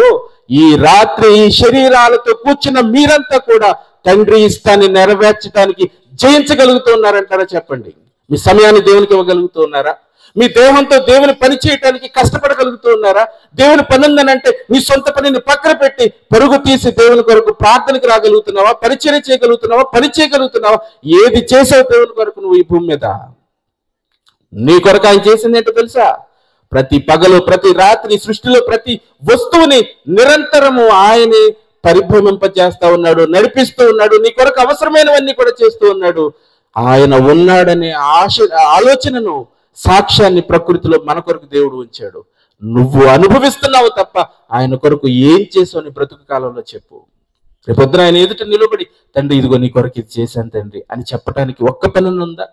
ఈ రాత్రి ఈ శరీరాలతో కూర్చున్న మీరంతా కూడా తండ్రి ఇష్టాన్ని నెరవేర్చడానికి జయించగలుగుతూ ఉన్నారంటారా? చెప్పండి. మీ సమయాన్ని దేవునికి ఇవ్వగలుగుతూ ఉన్నారా? మీ దేహంతో దేవుని పని చేయడానికి కష్టపడగలుగుతూ ఉన్నారా? దేవుని పని ఉందనంటే నీ సొంత పనిని పక్కన పెట్టి పరుగు తీసి దేవుని కొరకు ప్రార్థనకు రాగలుగుతున్నావా? పరిచర్య చేయగలుగుతున్నావా? పని చేయగలుగుతున్నావా? ఏది చేసావు దేవుని కొరకు నువ్వు ఈ భూమి మీద? నీ కొరకు ఆయన చేసింది ఏంటో తెలుసా? ప్రతి పగలు, ప్రతి రాత్రి, సృష్టిలో ప్రతి వస్తువుని నిరంతరము ఆయనే పరిభ్రమింపజేస్తా ఉన్నాడు, నడిపిస్తూ ఉన్నాడు. నీ కొరకు అవసరమైనవన్నీ కూడా చేస్తూ ఉన్నాడు. ఆయన ఉన్నాడనే ఆలోచనను, సాక్ష్యాన్ని ప్రకృతిలో మన కొరకు దేవుడు ఉంచాడు. నువ్వు అనుభవిస్తున్నావు తప్ప ఆయన కొరకు ఏం చేసావు నీ బ్రతుకు కాలంలో చెప్పు. రేపొద్దున ఆయన ఎదుట నిలబడి, తండ్రి ఇదిగో నీ కొరకు ఇది చేశాను తండ్రి అని చెప్పడానికి ఒక్క పని ఉందా?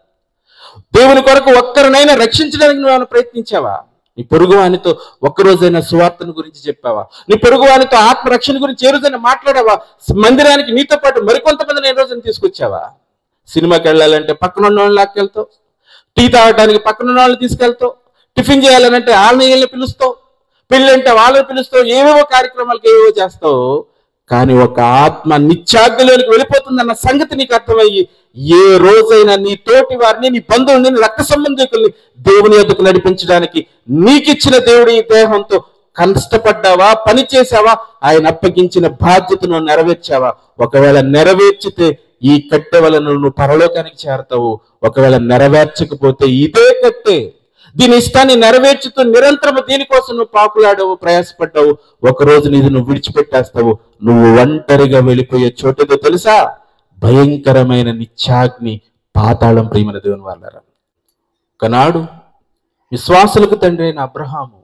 దేవుని కొరకు ఒక్కరినైనా రక్షించడానికి నువ్వు ప్రయత్నించావా? నీ పొరుగు వానితో ఒక్కరోజైనా సువార్తను గురించి చెప్పావా? నీ పొరుగు వానితో ఆత్మరక్షణ గురించి ఏ రోజైనా మాట్లాడావా? మందిరానికి నీతో పాటు మరికొంతమందిని ఏ రోజైనా తీసుకొచ్చావా? సినిమాకి వెళ్ళాలంటే పక్కన ఉన్న వాళ్ళని లాక్కెళ్తావు, టీ తాగడానికి పక్కన ఉన్న వాళ్ళని తీసుకెళ్తావు, టిఫిన్ చేయాలనంటే వాళ్ళని పిలుస్తావు, పెళ్ళి అంటే వాళ్ళని పిలుస్తావు, ఏవేవో కార్యక్రమాలకు ఏవేవో చేస్తావు. కానీ ఒక ఆత్మ నిత్యాగ్నిలోనికి వెళ్ళిపోతుందన్న సంగతి నీకు అర్థమయ్యి ఏ రోజైనా నీ తోటి వారిని, నీ బంధువుల్ని, నీ రక్త సంబంధికుల్ని దేవుని యొద్దకు నడిపించడానికి నీకిచ్చిన దేవుడి ఈ దేహంతో కష్టపడ్డావా? పని చేసావా? ఆయన అప్పగించిన బాధ్యతను నెరవేర్చావా? ఒకవేళ నెరవేర్చితే ఈ కట్టె వలన నువ్వు పరలోకానికి చేరతావు. ఒకవేళ నెరవేర్చకపోతే ఇదే కట్టె, దీని ఇష్టాన్ని నెరవేర్చుతూ నిరంతరం దీనికోసం నువ్వు పాకులాడావు, ప్రయాసపడ్డావు. ఒకరోజు నీది నువ్వు విడిచిపెట్టేస్తావు. నువ్వు ఒంటరిగా వెళ్ళిపోయే చోటుదో తెలుసా? భయంకరమైన నిత్యాగ్ని, పాతాళం. ప్రియమైన దేవుని వాళ్ళారా, ఒకనాడు విశ్వాసులకు తండ్రి అయిన అబ్రహాము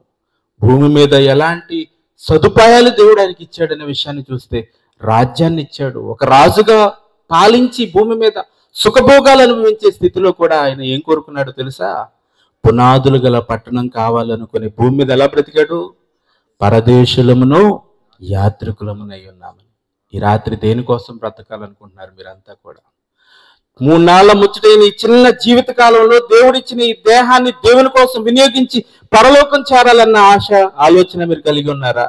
భూమి మీద ఎలాంటి సదుపాయాలు దేవుడు ఆయనకి ఇచ్చాడనే విషయాన్ని చూస్తే, రాజ్యాన్ని ఇచ్చాడు. ఒక రాజుగా పాలించి భూమి మీద సుఖభోగాలు అనుభవించే స్థితిలో కూడా ఆయన ఏం కోరుకున్నాడో తెలుసా? పునాదులు గల పట్టణం కావాలనుకుని భూమి మీద ఎలా బ్రతికాడు? పరదేశులమును యాత్రికులమునై ఉన్నామని. ఈ రాత్రి దేనికోసం బ్రతకాలనుకుంటున్నారు మీరంతా కూడా? 3 నాళ్ల ముచ్చటైన ఈ చిన్న జీవిత కాలంలో దేవుడిచ్చిన ఈ దేహాన్ని దేవుని కోసం వినియోగించి పరలోకం చేరాలన్న ఆలోచన మీరు కలిగి ఉన్నారా?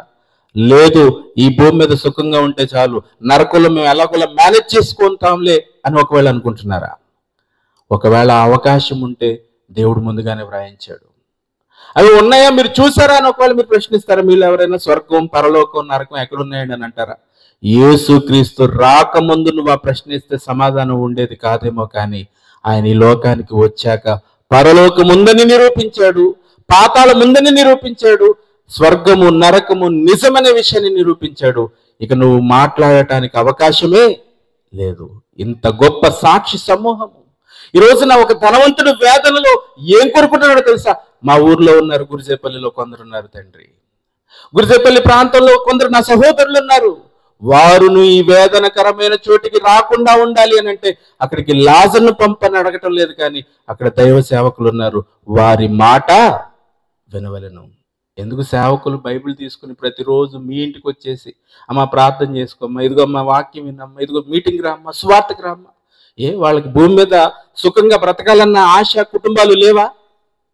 లేదు, ఈ భూమి మీద సుఖంగా ఉంటే చాలు, నరకులు మేము ఎలాగోలా మేనేజ్ చేసుకుంటాంలే అని ఒకవేళ అనుకుంటున్నారా? ఒకవేళ అవకాశం ఉంటే దేవుడు ముందుగానే వ్రాయించాడు. అవి ఉన్నాయా, మీరు చూసారా అని ఒకవేళ మీరు ప్రశ్నిస్తారా? మీరు ఎవరైనా స్వర్గం, పరలోకం, నరకం ఎక్కడున్నాయండి అని అంటారా? యేసుక్రీస్తు రాకముందు నువ్వు ఆ ప్రశ్నిస్తే సమాధానం ఉండేది కాదేమో, కానీ ఆయన ఈ లోకానికి వచ్చాక పరలోకం ఉందని నిరూపించాడు, పాతాళం ఉందని నిరూపించాడు, స్వర్గము నరకము నిజమనే విషయాన్ని నిరూపించాడు. ఇక నువ్వు మాట్లాడటానికి అవకాశమే లేదు. ఇంత గొప్ప సాక్షి సమూహము ఈ రోజున ఒక ధనవంతుడు వేదనలో ఏం కోరుకుంటున్నాడో తెలుసా? మా ఊర్లో ఉన్నారు, గురిజేపల్లిలో కొందరు ఉన్నారు తండ్రి, గురిజేపల్లి ప్రాంతంలో కొందరు నా సహోదరులు ఉన్నారు. వారును ఈ వేదనకరమైన చోటికి రాకుండా ఉండాలి అని అంటే అక్కడికి లాజర్ను పంపని అడగటం లేదు, కానీ అక్కడ దైవ సేవకులు ఉన్నారు, వారి మాట వినవలెను. ఎందుకు సేవకులు బైబిల్ తీసుకుని ప్రతిరోజు మీ ఇంటికి వచ్చేసి అమ్మ ప్రార్థన చేసుకోమ్మా, ఇదిగో అమ్మ వాక్యం వినమ్మా, ఇదిగో మీటింగ్ రామ్మా, సువార్తకు రామ్మా? వాళ్ళకి భూమి మీద సుఖంగా బ్రతకాలన్న ఆశ కుటుంబాలు లేవా?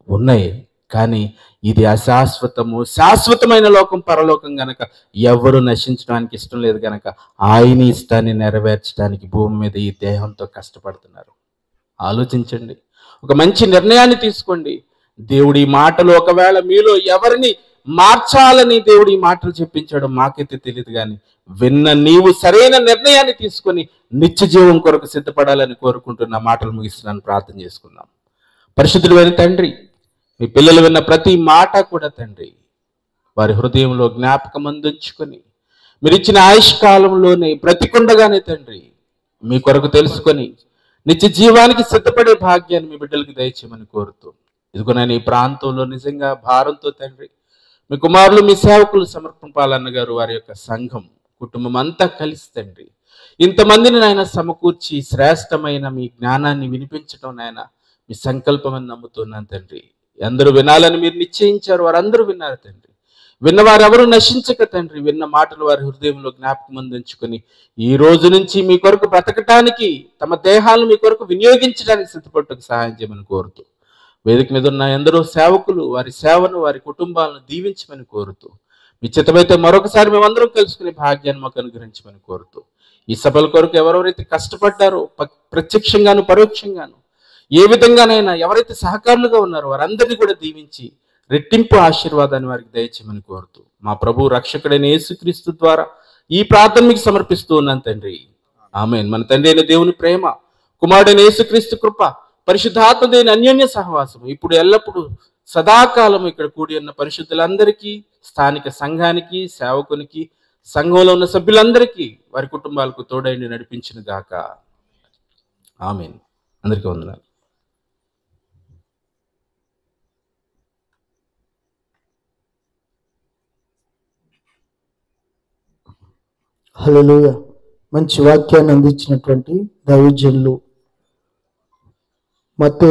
ఉన్నాయి. కానీ ఇది అశాశ్వతము, శాశ్వతమైన లోకం పరలోకం గనక ఎవరు నశించడానికి ఇష్టం లేదు గనక ఆయన ఇష్టాన్ని నెరవేర్చడానికి భూమి మీద ఈ దేహంతో కష్టపడుతున్నారు. ఆలోచించండి, ఒక మంచి నిర్ణయాన్ని తీసుకోండి. దేవుడి మాటలు ఒకవేళ మీలో ఎవరిని మార్చాలని దేవుడి మాటలు చెప్పించాడో మాకైతే తెలియదు, కానీ విన్న నీవు సరైన నిర్ణయాన్ని తీసుకొని నిత్య జీవం కొరకు సిద్ధపడాలని కోరుకుంటున్న మాటలు ముగిస్తున్నాను. ప్రార్థన చేసుకుందాం. పరిశుద్ధుడైన తండ్రి, మీ పిల్లలు విన్న ప్రతి మాట కూడా తండ్రి వారి హృదయంలో జ్ఞాపకం అందించుకొని మీరు ఇచ్చిన ఆయుష్కాలంలోనే బ్రతికుండగానే తండ్రి మీ కొరకు తెలుసుకొని నిత్య జీవానికి సిద్ధపడే భాగ్యాన్ని మీ బిడ్డలకి దయచేయమని కోరుతూ, ఇదిగో నేను ఈ ప్రాంతంలో నిజంగా భారంతో తండ్రి మీ కుమారులు, మీ సేవకులు సమర్పింపాలన్న గారు, వారి యొక్క సంఘం, కుటుంబం అంతా కలిసి తండ్రి ఇంతమందిని నాయన సమకూర్చి శ్రేష్టమైన మీ జ్ఞానాన్ని వినిపించడం నాయన మీ సంకల్పం అని నమ్ముతున్నాను తండ్రి. అందరూ వినాలని మీరు నిశ్చయించారు, వారందరూ విన్నారు తండ్రి. విన్నవారు ఎవరు నశించక తండ్రి, విన్న మాటలు వారి హృదయంలో జ్ఞాపకం అందించుకొని ఈ రోజు నుంచి మీ కొరకు బ్రతకటానికి, తమ దేహాలను మీ కొరకు వినియోగించడానికి సిద్ధపట్టుకు సహాయం చేయమని కోరుతూ, వేదిక మీద ఉన్న ఎందరో సేవకులు వారి సేవను, వారి కుటుంబాలను దీవించమని కోరుతూ, మీ చిత్తమైతే మరొకసారి మేమందరం కలుసుకునే భాగ్యాన్ని మాకు అనుగ్రహించమని కోరుతూ, ఈ సభల కొరకు ఎవరెవరైతే కష్టపడ్డారో ప్రత్యక్షంగాను పరోక్షంగాను, ఏ విధంగానైనా ఎవరైతే సహకారులుగా ఉన్నారో వారందరినీ కూడా దీవించి రెట్టింపు ఆశీర్వాదాన్ని వారికి దయచేయమని కోరుతూ, మా ప్రభు రక్షకుడైన యేసుక్రీస్తు ద్వారా ఈ ప్రార్థన మీకు సమర్పిస్తూ ఉన్నాను తండ్రి. ఆమేన్. మన తండ్రి అయిన దేవుని ప్రేమ, కుమారుడైన యేసుక్రీస్తు కృప, పరిశుద్ధాత్మ దేవుని అన్యోన్య సహవాసం ఇప్పుడు ఎల్లప్పుడూ సదాకాలం ఇక్కడ కూడి ఉన్న పరిశుద్ధులందరికీ, స్థానిక సంఘానికి, సేవకునికి, సంఘంలో ఉన్న సభ్యులందరికీ, వారి కుటుంబాలకు తోడైండి నడిపించిన గాక. ఆమేన్. అందరికీ వందనాలు.
హల్లెలూయా. మంచి వాక్యాన్ని అందించినటువంటి దైవజనులు మత్తే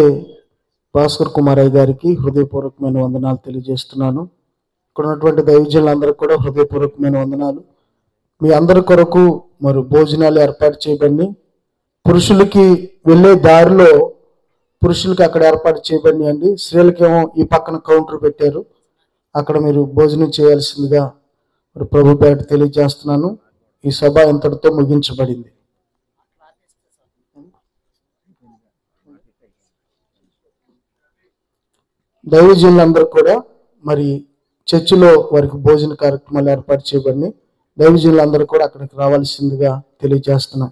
భాస్కర్ కుమారయ్య గారికి హృదయపూర్వకమైన వందనాలు తెలియజేస్తున్నాను. ఇక్కడ ఉన్నటువంటి దైవజనులందరికీ కూడా హృదయపూర్వకమైన వందనాలు. మీ అందరి కొరకు మరి భోజనాలు ఏర్పాటు చేయబడి, పురుషులకి వెళ్ళే దారిలో పురుషులకి అక్కడ ఏర్పాటు చేయబడి అండి, స్త్రీలకేమో ఈ పక్కన కౌంటర్ పెట్టారు. అక్కడ మీరు భోజనం చేయాల్సిందిగా మరి ప్రభు పేట తెలియజేస్తున్నాను. ఈ సభ ఇంతటితో ముగించబడింది. దైవజనులందరూ కూడా మరి చర్చిలో వారికి భోజన కార్యక్రమాలు ఏర్పాటు చేయబడి, దైవజనులందరూ కూడా అక్కడికి రావాల్సిందిగా తెలియజేస్తున్నాం.